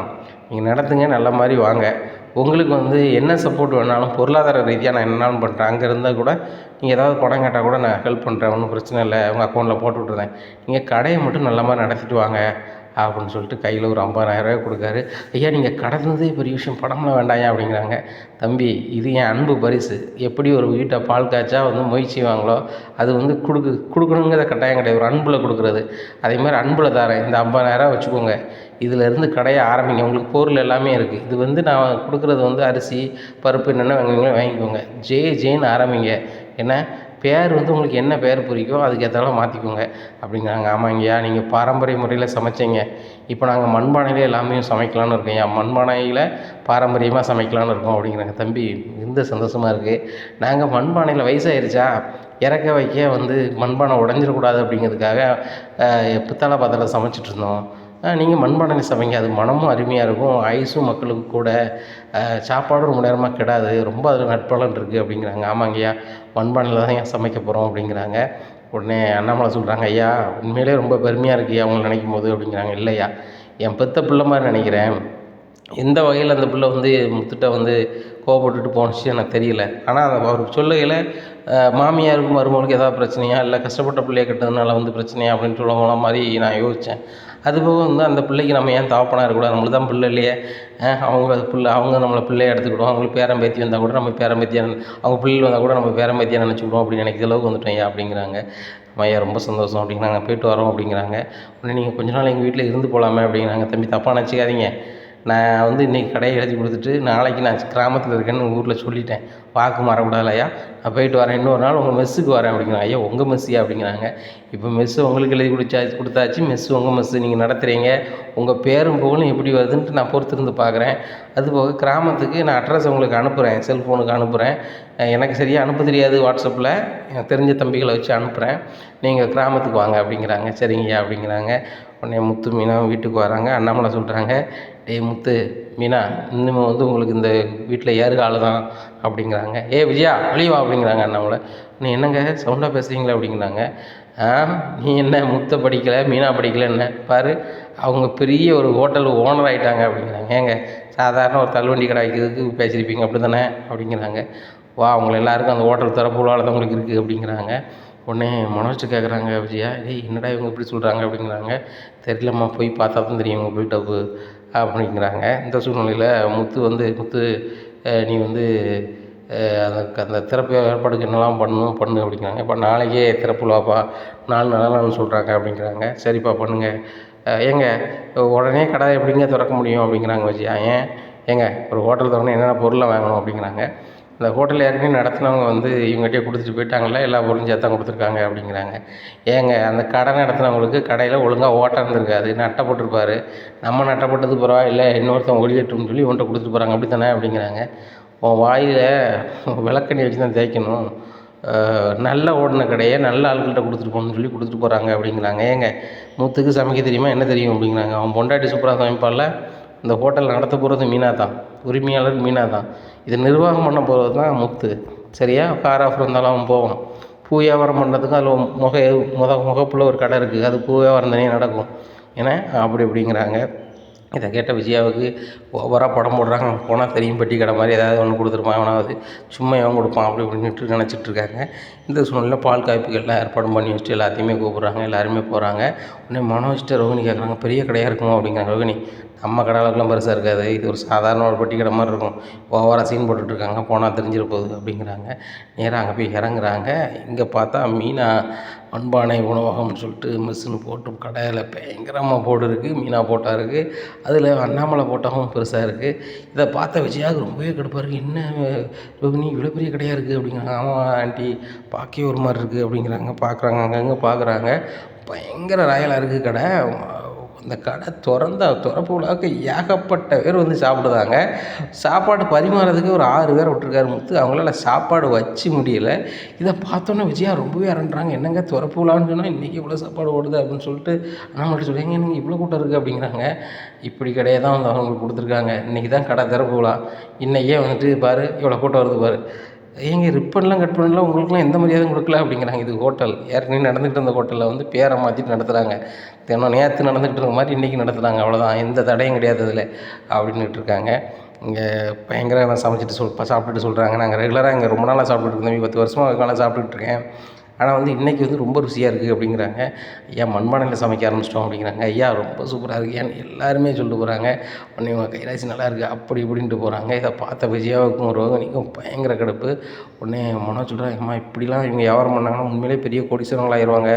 [SPEAKER 1] நீங்கள் நடத்துங்க, நல்ல மாதிரி வாங்க. உங்களுக்கு வந்து என்ன சப்போர்ட் வேணாலும் பொருளாதார ரீதியாக நான் என்னென்னாலும் பண்ணுறேன். அங்கே இருந்தால் கூட நீங்கள் ஏதாவது பணம் கேட்டால் கூட நான் ஹெல்ப் பண்ணுறேன், ஒன்றும் பிரச்சனை இல்லை, உங்கள் அக்கௌண்ட்டில் போட்டு விட்ருறேன். நீங்கள் கடையை மட்டும் நல்ல மாதிரி நடத்திட்டு வாங்க அப்படின்னு சொல்லிட்டு கையில் ஒரு 50,000 கொடுக்காரு. ஐயா நீங்கள் கடந்ததே பெரிய விஷயம், பணம்லாம் வேண்டாயா அப்படிங்கிறாங்க. தம்பி இது என் அன்பு பரிசு. எப்படி ஒரு வீட்டை பால் காய்ச்சா வந்து மொய் செய்வாங்களோ அது வந்து கொடுக்கணுங்கிற கட்டாயம் கிடையாது, ஒரு அன்பில் கொடுக்குறது. அதேமாதிரி அன்பில் தரேன், இந்த 50,000 வச்சுக்கோங்க, இதிலேருந்து கடையை ஆரம்பிங்க, உங்களுக்கு பொருள் எல்லாமே இருக்குது. இது வந்து நான் கொடுக்குறது வந்து அரிசி பருப்பு என்னென்ன வாங்கிக்கோங்க, ஜேன்னு ஆரம்பிங்க. என்ன பேர் வந்து உங்களுக்கு என்ன பேர் பிடிக்கும் அதுக்கு ஏற்றாலும் மாற்றிக்கோங்க அப்படிங்கிறாங்க. ஆமாங்கய்யா நீங்கள் பாரம்பரிய முறையில் சமைச்சிங்க, இப்போ நாங்கள் மண்பானையிலே எல்லாமே சமைக்கலான்னு இருக்கோம்யா, மண்பானையில் பாரம்பரியமாக சமைக்கலான்னு இருக்கோம் அப்படிங்கிறாங்க. தம்பி இந்த சந்தோஷமாக இருக்குது. நாங்கள் மண்பானையில் வயசாகிருச்சா இறக்க வைக்க வந்து மண்பானை உடஞ்சிடக்கூடாது அப்படிங்கிறதுக்காக பித்தளை பாத்திரத்தில் சமைச்சிட்ருந்தோம். நீங்கள் மண்பானையில் சமைங்க, அது மனமும் அருமையாக இருக்கும், ஆயுசும் மக்களுக்கு கூட, சாப்பாடும் ரொம்ப நேரமாக கெடாது, ரொம்ப அதில் நட்பலன் இருக்குது அப்படிங்கிறாங்க. ஆமாங்கய்யா மண்பானையில் தான் ஏன் சமைக்க போகிறோம் அப்படிங்கிறாங்க. உடனே அண்ணாமலை சொல்கிறாங்க, ஐயா உண்மையிலே ரொம்ப பெருமையாக இருக்குய்யா அவங்களை நினைக்கும் போது அப்படிங்கிறாங்க. இல்லையா என் பெத்த பிள்ளை மாதிரி நினைக்கிறேன். எந்த வகையில் அந்த பிள்ளை வந்து முத்துட்ட வந்து கோவப்பட்டுட்டு போணுச்சு எனக்கு தெரியல. ஆனால் அந்த அவர் சொல்லுகையில் மாமியாருக்கும் மருமகளுக்கு ஏதாவது பிரச்சனையா, இல்லை கஷ்டப்பட்ட பிள்ளையை கட்டுறதுனால வந்து பிரச்சனையா அப்படின்னு சொல்ல மாதிரி நான் யோசித்தேன். அதுபோக வந்து அந்த பிள்ளைக்கு நம்ம ஏன் தகப்பனாக இருக்கக்கூடாது, நம்மளுக்கு தான் பிள்ளை இல்லையே, அவங்க பிள்ளை, அவங்க நம்மளை பிள்ளையை எடுத்துக்கிடுவோம், அவங்களுக்கு பேரன் பேத்தி வந்தால் கூட நம்ம பேரன் பேத்தியாக, அவங்க பிள்ளைகள் வந்தால் கூட நம்ம பேரன் பேத்தியாக நினச்சிக்கிடுவோம் அப்படின்னு நினைக்கிற அளவுக்கு வந்துட்டோம் ஐயா அப்படிங்கிறாங்க. ஐயா ரொம்ப சந்தோஷம் அப்படிங்கிறாங்க. போய்ட்டு வரோம் அப்படிங்கிறாங்க. உடனே நீங்கள் கொஞ்ச நாள் எங்கள் வீட்டில் இருந்து போகலாமே அப்படிங்கிறாங்க. தம்பி தப்பாக நினச்சிக்காதீங்க, நான் வந்து இன்றைக்கி கடையை எழுதி கொடுத்துட்டு நாளைக்கு நான் கிராமத்தில் இருக்கேன்னு ஊரில் சொல்லிட்டேன், வாக்கு மாறக்கூடாது ஐயா, நான் போயிட்டு வரேன், இன்னொரு நாள் உங்கள் மெஸ்ஸுக்கு வரேன் அப்படிங்கிறாங்க. ஐயா உங்கள் மெஸ்ஸியா அப்படிங்கிறாங்க. இப்போ மெஸ்ஸு உங்களுக்கு எழுதி கொடுத்தாச்சு, மெஸ்ஸு உங்கள் மெஸ்ஸு நீங்கள் நடத்துகிறீங்க, உங்கள் பேரும் புகழும் எப்படி வருதுன்ட்டு நான் பொறுத்திருந்து பார்க்குறேன். அதுபோக கிராமத்துக்கு நான் அட்ரஸ் உங்களுக்கு அனுப்புகிறேன், செல்ஃபோனுக்கு அனுப்புகிறேன், எனக்கு சரியாக அனுப்ப தெரியாது, வாட்ஸ்அப்பில் எனக்கு தெரிஞ்ச தம்பிகளை வச்சு அனுப்புகிறேன், நீங்கள் கிராமத்துக்கு வாங்க அப்படிங்கிறாங்க. சரிங்கய்யா அப்படிங்கிறாங்க. உடனே முத்து மீனா வீட்டுக்கு வராங்க. அண்ணாமலை சொல்கிறாங்க, டேய் முத்து மீனா இன்னுமே வந்து உங்களுக்கு இந்த வீட்டில் ஏறுக ஆள் தான் அப்படிங்கிறாங்க. விஜயா வெளியே வா அப்படிங்கிறாங்க அண்ணாமலை. நீ என்னங்க சவுண்டாக பேசுகிறீங்களா அப்படிங்கிறாங்க. நீ என்ன முத்தை படிக்கலை மீனா படிக்கலை, என்ன பாரு அவங்க பெரிய ஒரு ஹோட்டல் ஓனர் ஆகிட்டாங்க அப்படிங்கிறாங்க. ஏங்க சாதாரண ஒரு தள்ளுவண்டி கடை வைக்கிறதுக்கு பேசியிருப்பீங்க அப்படி தானே அப்படிங்கிறாங்க. வா அவங்கள எல்லாருக்கும் அந்த ஹோட்டல் திறப்புலால் தான் உங்களுக்கு இருக்குது அப்படிங்கிறாங்க. உடனே மனோஜ் கேட்குறாங்க விஜயா, என்னடா இவங்க இப்படி சொல்கிறாங்க அப்படிங்கிறாங்க. தெரியலம்மா போய் பார்த்தா தான் தெரியும் இவங்க போயிட்டப்பு அப்படிங்கிறாங்க. இந்த சூழ்நிலையில் முத்து நீ வந்து அந்த திறப்பு ஏற்பாடுக்கு என்னெல்லாம் பண்ணு அப்படிங்கிறாங்க. இப்போ நாளைக்கே திறப்புலாப்பா, 4 நாள்னு சொல்கிறாங்க அப்படிங்கிறாங்க. சரிப்பா பண்ணுங்க. ஏங்க உடனே கடை எப்படிங்க திறக்க முடியும் அப்படிங்கிறாங்க விஜயா. ஏங்க ஒரு ஹோட்டல் திறக்கணும் என்னென்ன பொருளை வாங்கணும் அப்படிங்கிறாங்க. அந்த ஹோட்டலில் ஏற்கனவே நடத்தினவங்க வந்து இவங்ககிட்டயே கொடுத்துட்டு போயிட்டாங்கல்ல, எல்லா பொருளும் சேர்த்து தான் கொடுத்துருக்காங்க அப்படிங்கிறாங்க. ஏங்க அந்த கடை நடத்தினவங்களுக்கு கடையில் ஒழுங்காக ஓட்டம் இருந்திருக்காது, நட்டை போட்டிருப்பாரு, நம்ம நட்டை போட்டது பரவாயில்லை, இன்னொருத்தவங்க ஒளியேற்றும்னு சொல்லி உன்ட்ட கொடுத்துட்டு போகிறாங்க அப்படி தானே அப்படிங்கிறாங்க. உன் வாயில் விளக்கெண்ணி வச்சு தான் தேய்க்கணும், நல்ல ஓடின கடையை நல்ல ஆட்கள்கிட்ட கொடுத்துட்டு போகணும்னு சொல்லி கொடுத்துட்டு போகிறாங்க அப்படிங்கிறாங்க. ஏங்க முத்துக்கு சமைக்க தெரியுமா, என்ன தெரியும் அப்படிங்கிறாங்க. அவன் பொண்டாட்டி சூப்பராக சமைப்பால இந்த ஹோட்டல் நடத்த போகிறது மீனா தான், உரிமையாளர் மீனா தான். இதை நிர்வாகம் பண்ண போகிறது தான் முத்து. சரியா? கார் ஆஃபர் இருந்தாலும் அவன் போவான். பூ வியாபாரம் பண்ணுறதுக்கு அதில் முகப்புல ஒரு கடை இருக்குது, அது பூ வியாபாரம் தனியாக நடக்கும். ஏன்னா அப்படிங்கிறாங்க. இதை கேட்ட விஜயாவுக்கு ஓவராக படம் போடுறாங்க. போனால் தெரியும், பெட்டி கடை மாதிரி ஏதாவது ஒன்று கொடுத்துருப்பான், எவனாவது சும்மா எவன் கொடுப்பான் அப்படி இப்படின்ட்டு நினச்சிட்ருக்காங்க. இந்த சூழ்நிலையில் பால் காய்ப்புகள்லாம் ஏற்பாடு பண்ணி வச்சுட்டு எல்லாத்தையுமே கூப்பிட்றாங்க. எல்லாருமே போகிறாங்க. உடனே மனோஜ்கிட்ட ரோகிணி கேட்குறாங்க, பெரிய கடையாக இருக்குமோ அப்படிங்கிறாங்க. ரோகிணி, நம்ம கடவுளுக்குலாம் பெருசாக இருக்காது, இது ஒரு சாதாரண ஒரு பெட்டி கடை மாதிரி இருக்கும், ஓவராக சீன் போட்டுட்ருக்காங்க, போனால் தெரிஞ்சிட போகுது அப்படிங்கிறாங்க. நேராக அங்கே போய் இறங்குறாங்க. இங்கே பார்த்தா மீனா மண்பானை உணவகம்னு சொல்லிட்டு மிஸ்ஸுன்னு போட்டு கடையில் பயங்கரமாக போர்டு இருக்குது, மீனா போட்டா இருக்குது, அதில் அண்ணாமலை போட்டாவும் பெருசாக இருக்குது. இதை பார்த்த விஜயாவுக்கு ரொம்பவே கடுப்பாக இருக்குது. என்ன ரோகிணி இவ்வளோ பெரிய கடையாக இருக்குது அப்படிங்கிறாங்க. ஆமாம் ஆண்டி, பார்க்கவே ஒரு மாதிரி இருக்குது அப்படிங்கிறாங்க. பார்க்குறாங்க, அங்கங்கே பார்க்குறாங்க. பயங்கர ராயலாக இருக்குது கடை. அந்த கடை திறப்பு விழாவுக்கு ஏகப்பட்ட பேர் வந்து சாப்பிடுதாங்க. சாப்பாடு பரிமாறதுக்கு ஒரு 6 பேரை விட்டுருக்காரு முத்து. அவங்களால சாப்பாடு வச்சு முடியலை. இதை பார்த்தோன்னே விஜயா ரொம்பவே அரண்டுறாங்க. என்னங்க திறப்பு விழான்னு சொன்னால் இன்றைக்கி இவ்வளோ சாப்பாடு ஓடுது அப்படின்னு சொல்லிட்டு நம்மள்ட்ட சொல்லுங்க, நீங்கள் இவ்வளோ கூட்டம் இருக்குது அப்படிங்கிறாங்க. இப்படி கடையை தான் வந்து அவங்களுக்கு கொடுத்துருக்காங்க. இன்றைக்கி தான் கடை திறப்பு விழா, இன்றைக்கே வந்துட்டு பாரு இவ்வளோ கூட்டம் வருது பாரு. ஏங்க ரிப்பன்லாம் கட் பண்ணலாம், உங்களுக்குலாம் எந்த மரியாதையும் கொடுக்கல அப்படிங்கிறாங்க. இது ஹோட்டல், ஏற்கனவே நடந்துகிட்டு இருந்த ஹோட்டலில் வந்து பேரை மாற்றிட்டு நடத்துகிறாங்க. நேற்று நடந்துகிட்டு இருந்த மாதிரி இன்றைக்கி நடத்துகிறாங்க, அவ்வளோதான், எந்த தடையும் கிடையாது அதில் அப்படின்னுட்டு இருக்காங்க. இங்கே பயங்கர சமைச்சிட்டு சாப்பிட்டுட்டு சொல்கிறாங்க, நாங்கள் ரெகுலராக இங்கே ரொம்ப நாளாக சாப்பிட்டுட்டு இருந்தோம், 10 வருஷமாக காலம் சாப்பிட்டுட்டு இருக்கேன், ஆனால் வந்து இன்றைக்கி வந்து ரொம்ப ருசியாக இருக்குது அப்படிங்கிறாங்க. ஐயா மண்பானையில் சமைக்க ஆரம்பிச்சிட்டோம் அப்படிங்கிறாங்க. ஐயா ரொம்ப சூப்பராக இருக்கியான்னு எல்லாருமே சொல்லிட்டு போகிறாங்க. உடனே உங்கள் கைராசி நல்லா இருக்குது அப்படி இப்படின்ட்டு போகிறாங்க. இதை பார்த்த விஜயாவுக்கும் ரோகிணிக்கும் பயங்கர கடுப்பு. உடனே மனோஜ் சொல்கிறாங்க, அம்மா இப்படிலாம் இவங்க வியாபாரம் பண்ணாங்கன்னா உண்மையிலே பெரிய கோடீஸ்வரங்களாகிடுவாங்க,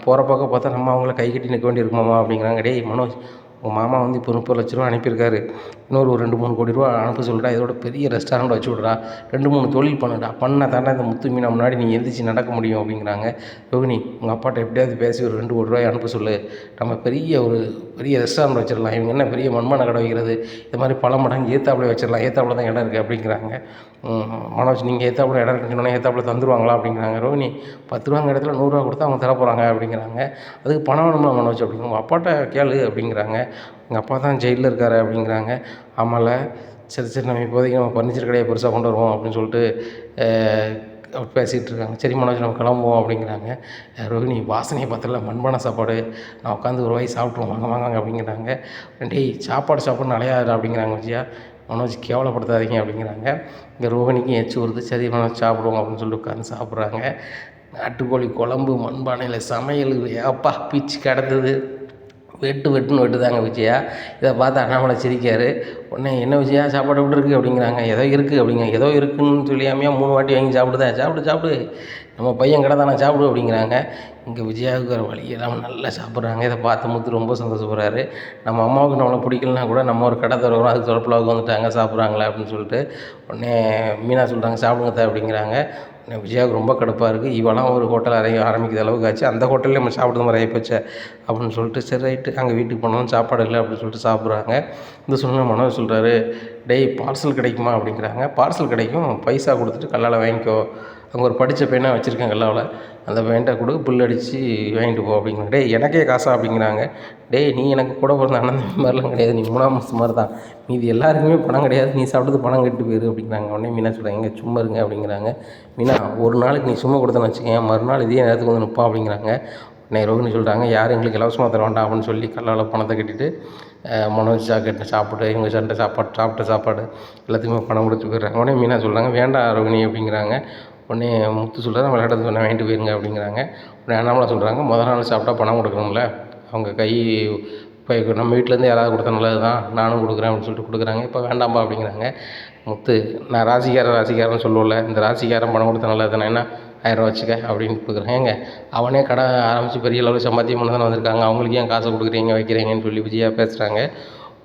[SPEAKER 1] போகிற பக்கம் பார்த்தா நம்ம அவங்கள கை கட்டி நிற்க வேண்டி இருக்குமாம்மா அப்படிங்கிறாங்க. டேய் மனோஜ், உங்கள் மாமா வந்து இப்போ 30 லட்ச ரூபா அனுப்பியிருக்காரு, இன்னொரு 2-3 கோடி ரூபா அனுப்ப சொல்லிட்டா, இதோட பெரிய ரெஸ்டாரண்ட் வச்சு விட்றா, 2-3 தொழில் பண்ணுடா, பண்ணால் தாண்டா இந்த முத்து மீனா முன்னாடி நீ எந்திரிச்சு நடக்க முடியும் அப்படிங்கிறாங்க. ரோகிணி, உங்கள் அப்பாட்ட எப்படியாவது பேசி ஒரு 2 கோடி ரூபாய் அனுப்ப சொல்லு, நம்ம பெரிய ரெஸ்டாரண்ட் வச்சிடலாம், இவங்க என்ன பெரிய மண்பானை கடை வைக்கிறது, இது மாதிரி பல மடங்கு ஏத்தாப்புல வச்சிடலாம், ஏத்தாப்புல தான் இடம் இருக்குது அப்படிங்கிறாங்க. மனோஜ், நீங்கள் ஏத்தாப்புல இடம் இருக்குன்னு ஏத்தாப்புல தந்துருவாங்களா அப்படிங்கிறாங்க. ரோகிணி, 10 ரூபாங்க இடத்துல 100 ரூபா கொடுத்தா அவங்க தர போகிறாங்க அப்படிங்கிறாங்க. அதுக்கு பணம் வேணுமா மனோஜ் அப்படிங்க. உங்கள் அப்பாட்ட கேளு அப்படிங்கிறாங்க. எங்கள் அப்பா தான் ஜெயிலில் இருக்காரு அப்படிங்கிறாங்க. ஆமாம்ல, சரி நம்ம இப்போதைக்கு நம்ம ஃபர்னிச்சர் கடையை பெருசாக கொண்டு வருவோம் அப்படின்னு சொல்லிட்டு பேசிகிட்டு இருக்காங்க. சரி மனோஜ், நம்ம கிளம்புவோம் அப்படிங்கிறாங்க. ரோகிணி, வாசனையை பார்த்தல மண்பானை சாப்பாடு, நான் உட்காந்து ஒரு வாய் சாப்பிட்ருவோம், வாங்க அப்படிங்கிறாங்க. டேய் சாப்பாடு அலையாதுடா அப்படிங்கிறாங்க விஜயா. மனோஜ், கேவலப்படுத்தாதீங்க அப்படிங்கிறாங்க. இங்கே ரோகிணிக்கும் எச்சு வருது. சரி மனோஜ் சாப்பிடுவோம் அப்படின்னு சொல்லிட்டு உட்காந்து சாப்பிட்றாங்க. நாட்டுக்கோழி குழம்பு மண்பானையில் சமையல், அப்பா பிச்சு கிடந்தது, வெட்டுன்னு வெட்டுதாங்க விஜயா. இதை பார்த்து அண்ணாமலை சிரிக்கார். உடனே என்ன விஜயா சாப்பாடு எப்படி இருக்குது அப்படிங்கிறாங்க. ஏதோ இருக்குது அப்படிங்கிறாங்க. ஏதோ இருக்குதுன்னு சொல்லியாமையா 3 வாட்டி வாங்கி சாப்பிடுதேன், சாப்பிடு நம்ம பையன் கடை தானே, சாப்பிடு அப்படிங்கிறாங்க. இங்கே விஜயாவுக்கு வேறு வழி இல்லாமல் நல்லா சாப்பிட்றாங்க. இதை பார்த்து முத்து ரொம்ப சந்தோஷப்படுறாரு. நம்ம அம்மாவுக்கு நம்மளை பிடிக்கலனா கூட நம்ம ஒரு கடை தருவோம், அது தொடப்பிலாவுக்கு வந்துட்டாங்க சாப்பிட்றாங்களே அப்படின்னு சொல்லிட்டு உடனே மீனா சொல்கிறாங்க, சாப்பிடுங்க அப்படிங்கிறாங்க. விஜயாவுக்கு ரொம்ப கடுப்பாக இருக்குது. இவெல்லாம் ஒரு ஹோட்டல் ஆரம்பிக்கிற அளவுக்கு ஆச்சு, அந்த ஹோட்டலில் நம்ம சாப்பிடுற மாதிரி ஆகிப்போச்சு அப்படின்னு சொல்லிட்டு சரி ரைட்டு அங்கே வீட்டுக்கு போனாலும் சாப்பாடு இல்லை அப்படின்னு சொல்லிட்டு சாப்பிட்றாங்க. இந்த சூழ்நிலை மனோஜ் சொல்கிறாரு, டேய் பார்சல் கிடைக்குமா அப்படிங்கிறாங்க. பார்சல் கிடைக்கும், பைசா கொடுத்துட்டு கல்லால் வாங்கிக்கோ, அங்கே ஒரு படித்த பையனாக வச்சுருக்கேன் கல்லாவில், அந்த பையன்ட்ட கொடு, புல் அடித்து வாங்கிட்டு போ அப்படிங்கிறாங்க. டேய் எனக்கே காசா அப்படிங்கிறாங்க. டேய் நீ எனக்கு கூட பிறந்த அண்ணன் மாதிரிலாம் கிடையாது, நீ 3ஆம் மாதம் மாதிரி தான், மீதி எல்லாருக்குமே பணம் கிடையாது, நீ சாப்பிட்டது பணம் கட்டு போயிரு அப்படிங்கிறாங்க. உடனே மீனா சொல்கிறாங்க, எங்கே சும்மா இருங்க அப்படிங்கிறாங்க. மீனா, ஒரு நாளைக்கு நீ சும்மா கொடுத்தேன்னு வச்சுக்கேன், மறுநாள் இதே நேரத்துக்கு வந்து நிற்பான் அப்படிங்கிறாங்க. உடனே ரோகிணி சொல்கிறாங்க, யாரும் எங்களுக்கு இலவசமாக தர வேண்டாம் அப்படின்னு சொல்லி கல்லால் பணத்தை கட்டிட்டு மனோஜ் ஜாக்கெட்டை சாப்பிட்டு இவங்க சண்டை சாப்பிட்ட சாப்பாடு எல்லாத்துக்குமே பணம் கொடுத்து போயிடுறாங்க. உடனே மீனா சொல்கிறாங்க, வேண்டாம் ரோகிணி அப்படிங்கிறாங்க. உடனே முத்து சொல்கிறாரு, விளையாட்டு சொன்ன வாங்கிட்டு போயிருங்க அப்படிங்கிறாங்க. உடனே அண்ணாமலை சொல்கிறாங்க, முதல் நாள் சாப்பிட்டா பணம் கொடுக்கணும்ல, அவங்க கை இப்போ நம்ம வீட்டிலேருந்து யாராவது கொடுத்தா நல்லது தான், நானும் கொடுக்குறேன் அப்படின்னு சொல்லிட்டு கொடுக்குறாங்க. இப்போ வேண்டாம்பா அப்படிங்கிறாங்க. முத்து, நான் ராசிக்காரன்னு சொல்லுவோம்ல, இந்த ராசிக்காரன் பணம் கொடுத்தா நல்லது தானே, என்ன 1000 ரூபா வச்சுக்க அப்படின்னு கொடுக்குறேன். ஏங்க அவனே கடை ஆரம்பித்து பெரிய அளவில் சம்பாத்தியம் பண்ண தானே வந்திருக்காங்க, அவங்களுக்கு ஏன் காசை கொடுக்குறீங்க வைக்கிறீங்கன்னு சொல்லி விஜயா பேசுகிறாங்க.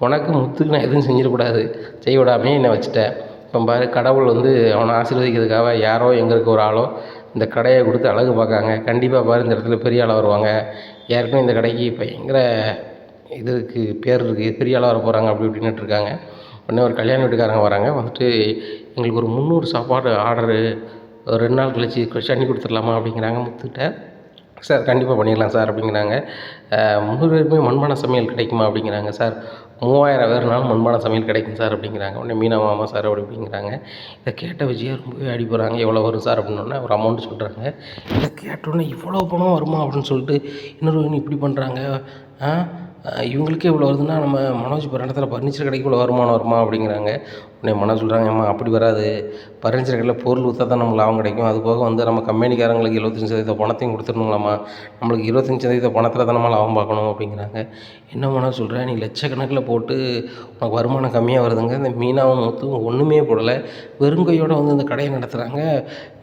[SPEAKER 1] உனக்கு முத்துக்கு நான் எதுவும் செஞ்சிடக்கூடாது, செய்ய விடாமே என்னை வச்சுட்டேன். இப்போ பாரு, கடவுள் வந்து அவனை ஆசீர்வதிக்கிறதுக்காக யாரோ எங்கே இருக்க ஒரு ஆளோ இந்த கடையை கொடுத்து அழகு பார்க்காங்க. கண்டிப்பாக பாரு, இந்த இடத்துல பெரிய ஆளாக வருவாங்க, ஏற்கனவே இந்த கடைக்கு பயங்கர இதுக்கு பேர் இருக்குது, பெரிய ஆளாக வர போகிறாங்க அப்படி இப்படின்னுட்டு இருக்காங்க. உடனே ஒரு கல்யாண வீட்டுக்காரங்க வராங்க, வந்துட்டு எங்களுக்கு ஒரு 300 சாப்பாடு ஆர்டரு 2 நாள் கழிச்சு பண்ணி கொடுத்துடலாமா அப்படிங்கிறாங்க முத்துக்கிட்ட. சார் கண்டிப்பாக பண்ணிடலாம் சார் அப்படிங்கிறாங்க. 300 பேருக்குமே மண்பான சமையல் கிடைக்குமா அப்படிங்கிறாங்க. சார் 3000 பேர்னாலும் மண்பான சமையல் கிடைக்கும் சார் அப்படிங்கிறாங்க. உடனே மீனா ஆமாம் சார் அப்படிங்கிறாங்க. இதை கேட்ட விஜயா ரொம்பவே அடி போடுறாங்க. எவ்வளோ வரும் சார் அப்படின்னோடனே ஒரு அமௌண்ட் சொல்கிறாங்க. இதை கேட்டோன்னே இவ்வளோ பணம் வருமா அப்படின்னு சொல்லிட்டு இன்னொரு இப்படி பண்ணுறாங்க. ஆ இவங்களுக்கே இவ்வளோ வருதுன்னா நம்ம மனோஜ் இப்போ இடத்துல பர்னிச்சர் கடைக்கு இவ்வளோ வருமானம் வருமா அப்படிங்கிறாங்க. உடனே மனோஜ் சொல்கிறாங்க, ஏம்மா அப்படி வராது, பர்னிச்சர் கடையில் பொருள் விற்றா தான் நமக்கு லாபம் கிடைக்கும். அது போக வந்து நம்ம கம்பெனிக்காரங்களுக்கு 75% பணத்தையும் கொடுத்துடணுங்களாம்மா, நம்மளுக்கு 25% பணத்தில் தான் நம்ம லாபம் பார்க்கணும் அப்படிங்கிறாங்க. என்ன மனோஜ் சொல்கிற, நீ லட்சக்கணக்கில் போட்டு உனக்கு வருமானம் கம்மியாக வருதுங்க. இந்த மீனாவும் முத்தும் ஒன்றுமே போடலை, வெறும் கையோடு வந்து இந்த கடையை நடத்துகிறாங்க,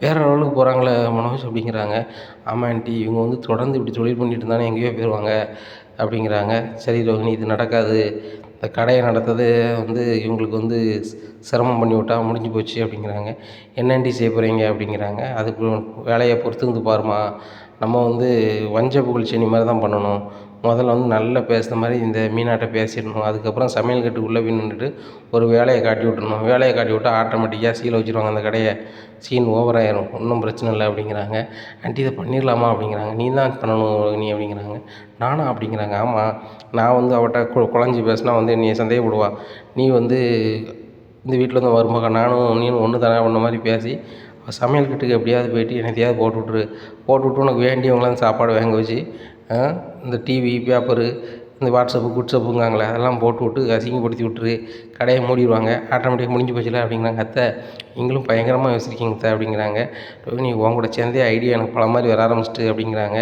[SPEAKER 1] வேறு லெவலுக்கு போகிறாங்களே மனோஜ் அப்படிங்கிறாங்க. ஆமாம் ஆண்டி, இவங்க வந்து தொடர்ந்து இப்படி தொழில் பண்ணிட்டு இருந்தானே எங்கேயோ போயிடுவாங்க அப்படிங்கிறாங்க. சரி ரோஹிணி, இது நடக்காது, இந்த கடையை நடத்துறது வந்து இவங்களுக்கு வந்து சிரமம் பண்ணி விட்டா முடிஞ்சு போச்சு அப்படிங்கிறாங்க. என்னண்டி செய்ய போகிறீங்க அப்படிங்கிறாங்க. அதுக்கு வேலையை பொறுத்து வந்து பாருமா, நம்ம வந்து வஞ்ச புகழ்ச்சி மாதிரி தான் பண்ணணும். முதல்ல வந்து நல்லா பேசுகிற மாதிரி இந்த மீனாட்ட பேசிடணும். அதுக்கப்புறம் சமையல் கட்டுக்குள்ளே போய் நின்றுட்டு ஒரு வேலையை காட்டி விட்டுறணும். வேலையை காட்டி விட்டால் ஆட்டோமேட்டிக்காக சீலை வச்சுருவாங்க அந்த கடையை, சீன் ஓவராயிரும், ஒன்றும் பிரச்சனை இல்லை அப்படிங்கிறாங்க. ஆண்டி இதை பண்ணிடலாமா அப்படிங்கிறாங்க. நீ தான் பண்ணணும் நீ அப்படிங்கிறாங்க. நானா அப்படிங்கிறாங்க. ஆமாம், நான் வந்து அவட்ட குழஞ்சி பேசினா வந்து நீ சந்தேகப்படுவா, நீ வந்து இந்த வீட்டில் வந்து மருமக நானும் நீனும் ஒன்று தானே ஒன்று மாதிரி பேசி சமையல் கட்டுக்கு எப்படியாவது போய்ட்டு என்னத்தையாவது போட்டு உனக்கு வேண்டியவங்களாம் சாப்பாடு வாங்க வச்சு இந்த டிவி பேப்பரு இந்த வாட்ஸ்அப்பு குட்ஸ்அப்புங்காங்களே அதெல்லாம் போட்டு விட்டு அசிங்கப்படுத்தி விட்டுரு, கடையை மூடிடுவாங்க, ஆட்டோமேட்டிக்காக முடிஞ்சு போச்சுல அப்படிங்கிறாங்க. அத்தை நீங்களும் பயங்கரமாக யோசிச்சிருக்கீங்க அத்தை அப்படிங்கிறாங்க. ரோஹிணி உன் கூட சேர்ந்தே ஐடியா எனக்கு பல மாதிரி வர ஆரம்பிச்சிட்டு அப்படிங்கிறாங்க.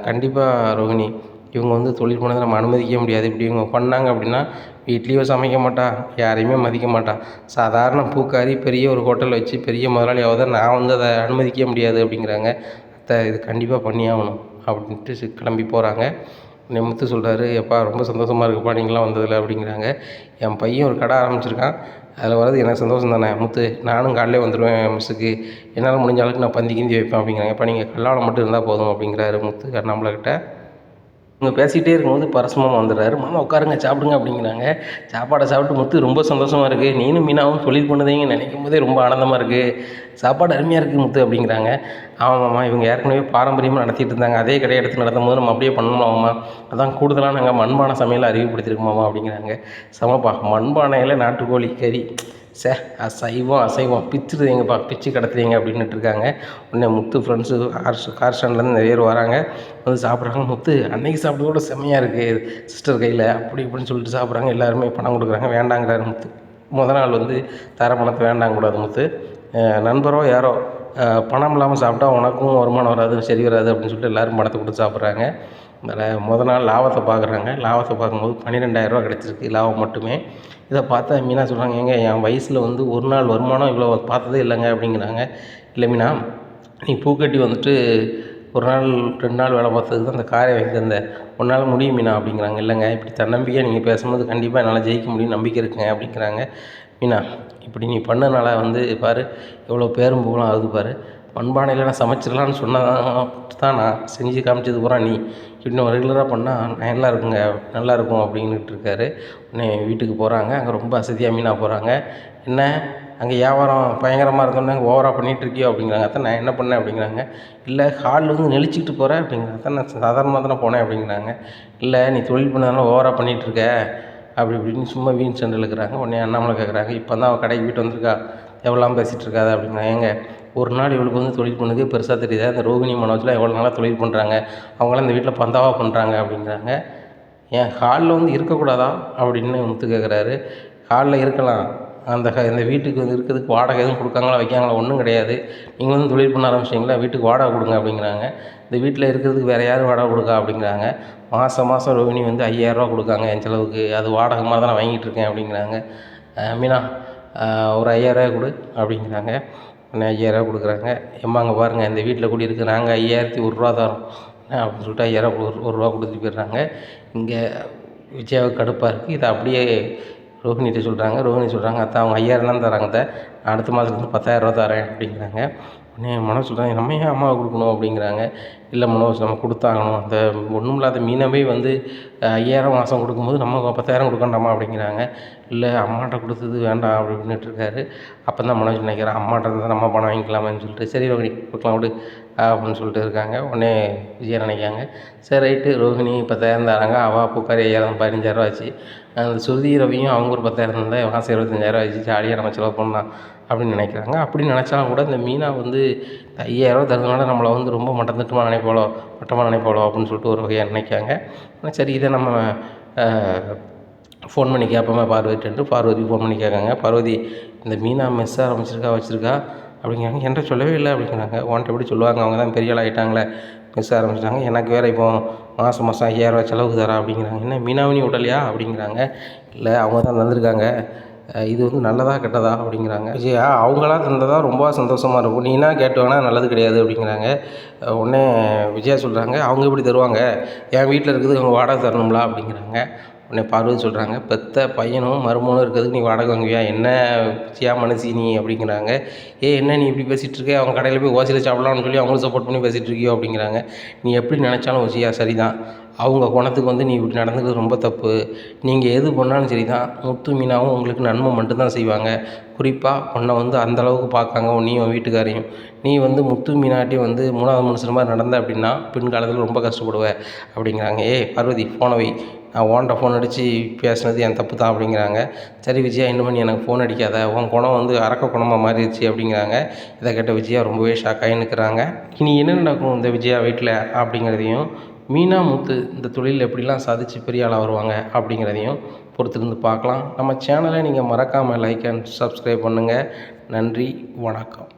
[SPEAKER 1] கண்டிப்பாக ரோஹிணி, இவங்க வந்து தொழில் பண்ணதை நம்ம அனுமதிக்க முடியாது. இப்படி இவங்க பண்ணாங்க அப்படின்னா வீட்லேயும் சமைக்க மாட்டா, யாரையுமே மதிக்க மாட்டா, சாதாரண பூக்காரி பெரிய ஒரு ஹோட்டல் வச்சு பெரிய முதலாளி ஆகுதா, நான் வந்து அதை அனுமதிக்க முடியாது அப்படிங்கிறாங்க. அத்தை இது கண்டிப்பாக பண்ணி ஆகணும் அப்படின்ட்டு கிளம்பி போகிறாங்க. முத்து சொல்கிறாரு, எப்பா ரொம்ப சந்தோஷமாக இருக்குப்பா நீங்களாம் வந்ததில்லை அப்படிங்கிறாங்க. என் பையன் ஒரு கடை ஆரம்பிச்சிருக்கான், அதில் வர்றது எனக்கு சந்தோஷம் தானே முத்து, நானும் காலையிலே வந்துடுவேன் மிஸ்ஸுக்கு, என்னால் முடிஞ்ச அளவுக்கு நான் பந்தி கிந்தி வைப்பேன் அப்படிங்கிறாங்க. இப்போ நீங்கள் கல்லாடம் மட்டும் இருந்தால் போதும் அப்படிங்கிறாரு முத்து கண்ணாம்பலக்கிட்ட. இவங்க பேசிகிட்டே இருக்கும்போது பரசுமாமா வந்துடுறாரு. மாமா உட்காருங்க சாப்பிடுங்க அப்படிங்கிறாங்க. சாப்பாடை சாப்பிட்டு முத்து ரொம்ப சந்தோஷமாக இருக்குது, நீனும் மீனாவும் தொழில் பண்ணுதீங்க நினைக்கும் போதே ரொம்ப ஆனந்தமாக இருக்குது, சாப்பாடு அருமையாக இருக்குது முத்து அப்படிங்கிறாங்க. ஆமாம்மா, இவங்க ஏற்கனவே பாரம்பரியமாக நடத்திட்டு இருந்தாங்க, அதே கடையை எடுத்து நடத்தும் போது நம்ம அப்படியே பண்ணணுமாம்மா, அதான் கூடுதலாக நாங்கள் மண்பானை சமையலை அறிவுப்படுத்தியிருக்கோமாம்மா அப்படிங்கிறாங்க. சமப்பா, மண்பானையில் நாட்டுக்கோழி கறி, அசைவம் பிச்சுடுது எங்கப்பா, பிச்சு கடத்துறீங்க அப்படின்னுட்டு இருக்காங்க. உடனே முத்து ஃப்ரெண்ட்ஸு கார் ஸ்டாண்ட்லேருந்து நிறைய பேர் வராங்க, வந்து சாப்பிட்றாங்க. முத்து அன்னைக்கு சாப்பிட்றது கூட செம்மையாக இருக்குது சிஸ்டர் கையில் அப்படி இப்படின்னு சொல்லிட்டு சாப்பிட்றாங்க. எல்லாருமே பணம் கொடுக்குறாங்க. வேண்டாங்கிறாரு முத்து. நாள் வந்து தர பணத்தை வேண்டாங்கக்கூடாது முத்து, நண்பரோ யாரோ பணம் இல்லாமல் சாப்பிட்டா உனக்கும் வருமானம் வராது, சரி வராது அப்படின்னு சொல்லிட்டு எல்லோரும் பணத்தை கொடுத்து சாப்பிட்றாங்க. அதில் நாள் லாபத்தை பார்க்குறாங்க. லாபத்தை பார்க்கும்போது 12,000 கிடச்சிருக்கு லாபம் மட்டுமே. இதை பார்த்தா மீனா சொல்கிறாங்க, ஏங்க என் வயசில் வந்து ஒரு நாள் வருமானம் இவ்வளோ பார்த்ததே இல்லைங்க அப்படிங்கிறாங்க. இல்லை மீனா, நீ பூக்கட்டி வந்துட்டு ஒரு நாள் 2 நாள் வேலை பார்த்ததுக்கு தான் அந்த காரை வாங்கி தந்தேன், உன்னால் முடியும் மீனா அப்படிங்கிறாங்க. இல்லைங்க, இப்படி தன்னம்பிக்கையாக நீங்கள் பேசும்போது கண்டிப்பாக என்னால் ஜெயிக்க முடியும் நம்பிக்கை இருக்குங்க அப்படிங்கிறாங்க. மீனா, இப்படி நீ பண்ணனால வந்து பாரு எவ்வளோ பேரும் புகழும் ஆகுது பாரு, மண்பானையில் நான் சமைச்சிடலான்னு சொன்னால் தான் நான் செஞ்சு காமிச்சது பூரா நீ இன்னும் ரெகுலராக பண்ணால் நல்லாயிருக்கும் அப்படின்னுட்டு இருக்காரு. உடனே வீட்டுக்கு போகிறாங்க. அங்கே ரொம்ப அசதியாக மீனா போகிறாங்க. என்ன அங்கே வியாபாரம் பயங்கரமாக இருந்தோன்னே ஓவராக பண்ணிகிட்ருக்கியோ அப்படிங்கிறாங்க. அதான் நான் என்ன பண்ணேன் அப்படிங்கிறாங்க. இல்லை ஹாலில் வந்து நெளிச்சிக்கிட்டு போகிறேன் அப்படிங்கிறாங்க. அதான் நான் சாதாரணமாக தானே போனேன் அப்படிங்கிறாங்க. இல்லை நீ தொழில் பண்ணதால ஓவராக பண்ணிகிட்ருக்க அப்படி இப்படின்னு சும்மா வீண் சண்டை இழுக்கிறாங்க. உடனே அண்ணாமலை கேட்குறாங்க, இப்போ தான் அவள் கடைக்கு போய்ட்டு வந்திருக்கா, எவ்வளோலாம் பேசிகிட்டு இருக்காது அப்படிங்கிறாங்க. ஏங்க ஒரு நாள் இவளுக்கு வந்து தொழில் பண்ணதே பெருசாக தெரியுதா, இந்த ரோகிணி மனோஜ்லாம் எவ்வளோ நாளாக தொழில் பண்ணுறாங்க, அவங்களாம் இந்த வீட்டில் பந்தாவாக பண்ணுறாங்க அப்படிங்கிறாங்க. ஏன் ஹாலில் வந்து இருக்கக்கூடாதா அப்படின்னு முத்து கேட்குறாரு. ஹாலில் இருக்கலாம், இந்த வீட்டுக்கு வந்து இருக்கிறதுக்கு வாடகை எதுவும் கொடுக்காங்களா வைக்காங்களா, ஒன்றும் கிடையாது, நீங்கள் வந்து தொழில் பண்ண ஆரம்பிச்சிட்டிங்களா, வீட்டுக்கு வாடகை கொடுங்க அப்படிங்கிறாங்க. இந்த வீட்டில் இருக்கிறதுக்கு வேறு யாரும் வாடகை கொடுக்கா அப்படிங்கிறாங்க. மாதம் ரோகிணி வந்து 5,000 கொடுக்காங்க என் செலவுக்கு, அது வாடகை மாதிரி தான் நான் வாங்கிட்டு இருக்கேன் அப்படிங்கிறாங்க. மீனா ஒரு 5,000 கொடு அப்படிங்கிறாங்க. உடனே 5,000 கொடுக்குறாங்க. எம்மா அங்கே பாருங்கள், இந்த வீட்டில் குடியிருக்கு, நாங்கள் 5,001 தரோம் அப்படின்னு சொல்லிட்டு 5,000 1 கொடுத்துட்டு போயிடுறாங்க. இங்கே விஜயாவுக்கு கடுப்பாக இருக்குது. இதை அப்படியே ரோஹிணிகிட்ட சொல்கிறாங்க. ரோஹிணி சொல்கிறாங்க, அத்தை அவங்க 5,000 தான் தராங்க அத்தை, நான் அடுத்த மாதத்துலேருந்து 10,000 தரேன் அப்படிங்கிறாங்க. உடனே மனோஜ் சொல்கிறாங்க, நம்ம ஏன் அம்மாவை கொடுக்கணும் அப்படிங்கிறாங்க. இல்லை மனோஜ், நம்ம கொடுத்தாகணும், அந்த ஒன்றும் இல்லாத மீனவே வந்து 5,000 மாதம் கொடுக்கும்போது நம்ம 10,000 கொடுக்கண்டாமா அப்படிங்கிறாங்க. இல்லை அம்மாட்ட கொடுத்தது வேண்டாம் அப்படி இப்படின்னுட்டு இருக்காரு. அப்போ தான் மனோஜ் நினைக்கிறான், அம்மாட்ட இருந்தால் நம்ம பணம் வாங்கிக்கலாமேன்னு சொல்லிட்டு, சரி ரோஹிணி கொடுக்கலாம் விடு அப்படின்னு சொல்லிட்டு இருக்காங்க. உடனே விஜயா நினைக்காங்க, சரி ரைட்டு ரோஹிணி 10,000 தராங்க, அவள் பூக்காரி 5,000 15,000 ஆச்சு. அந்த சுருதி ரவியும் அவங்க ஒரு 10,000 இருந்தால் மாதம் 25,000 ஆச்சு, ஜாலியாக நம்ம செலவு பண்ணலாம் அப்படின்னு நினைக்கிறாங்க. அப்படி நினச்சாலும் கூட இந்த மீனா வந்து 5,000 தரதுனால நம்மளை வந்து ரொம்ப மட்டமாக நினைப்பாளோ அப்படின்னு சொல்லிட்டு ஒரு வகையாக நினைக்காங்க. சரி இதை நம்ம ஃபோன் பண்ணி கேட்போமே பார்வதிட்டு, பார்வதிக்கு ஃபோன் பண்ணி கேட்காங்க. பார்வதி, இந்த மீனா மெஸ் வச்சுருக்கா அப்படிங்கிறாங்க. என்கிட்ட சொல்லவே இல்லை அப்படிங்கிறாங்க. உன்கிட்ட எப்படி சொல்லுவாங்க, அவங்க தான் பெரிய ஆள் ஆகிட்டாங்களே, மெஸ் ஆரம்பிச்சிட்டாங்க, எனக்கு வேறு இப்போ மாதம் 5,000 செலவுக்கு தரா அப்படிங்கிறாங்க. என்ன மீனாவினி விடலையா அப்படிங்கிறாங்க. இல்லை அவங்க தான் தந்திருக்காங்க, இது வந்து நல்லதா கெட்டதா அப்படிங்கிறாங்க. விஜயா, அவங்களா தந்ததா ரொம்ப சந்தோஷமாக இருக்கும், நீனா கேட்டு வேணால் நல்லது கிடையாது அப்படிங்கிறாங்க. உடனே விஜயா சொல்கிறாங்க, அவங்க எப்படி தருவாங்க, என் வீட்டில் இருக்குது அவங்க வாடகை தரணும்லா அப்படிங்கிறாங்க. உடனே பார்வதி சொல்கிறாங்க, பெத்த பையனும் மருமகனும் இருக்கிறதுக்கு நீ வாடகை வாங்குவியா, என்ன விஜயா மனசி நீ அப்படிங்கிறாங்க. என்ன நீ இப்படி பேசிகிட்டு இருக்க, அவங்க கடையில் போய் ஓசியில் சாப்பிடலாம்னு சொல்லி அவங்களும் சப்போர்ட் பண்ணி பேசிகிட்டு இருக்கியோ அப்படிங்கிறாங்க. நீ எப்படி நினச்சாலும் விஜயா சரிதான், அவங்க குணத்துக்கு வந்து நீ இப்படி நடந்துக்கிறது ரொம்ப தப்பு. நீங்கள் எது பண்ணாலும் சரி தான், முத்து மீனாவும் உங்களுக்கு நன்மை மட்டும்தான் செய்வாங்க. குறிப்பாக உன்னை வந்து அந்தளவுக்கு பார்க்காங்க, உன்னையும் உன் வீட்டுக்காரையும். நீ வந்து முத்து மீனாட்டி வந்து 3வது மனுஷன் மாதிரி நடந்த அப்படின்னா பின்காலத்தில் ரொம்ப கஷ்டப்படுவ அப்படிங்கிறாங்க. பார்வதி ஃபோனை வை, நான் ஓன்ட்ட ஃபோன் அடித்து பேசுனது என் தப்பு தான் அப்படிங்கிறாங்க. சரி விஜயா, இன்னும் நீ எனக்கு ஃபோன் அடிக்காத, உன் குணம் வந்து அரக்க குணமாக மாறிடுச்சு அப்படிங்கிறாங்க. இதை கேட்ட விஜயா ரொம்பவே ஷாக்காகி நிற்கிறாங்க. இனி என்ன நடக்கும் இந்த விஜயா வீட்டில் அப்படிங்கிறதையும், மீனா முத்து இந்த தொழிலில் எப்படிலாம் சாதித்து பெரிய ஆளாக வருவாங்க அப்படிங்கிறதையும் பொறுத்திருந்து பார்க்கலாம். நம்ம சேனலை நீங்கள் மறக்காமல் லைக் அண்ட் சப்ஸ்கிரைப் பண்ணுங்கள். நன்றி, வணக்கம்.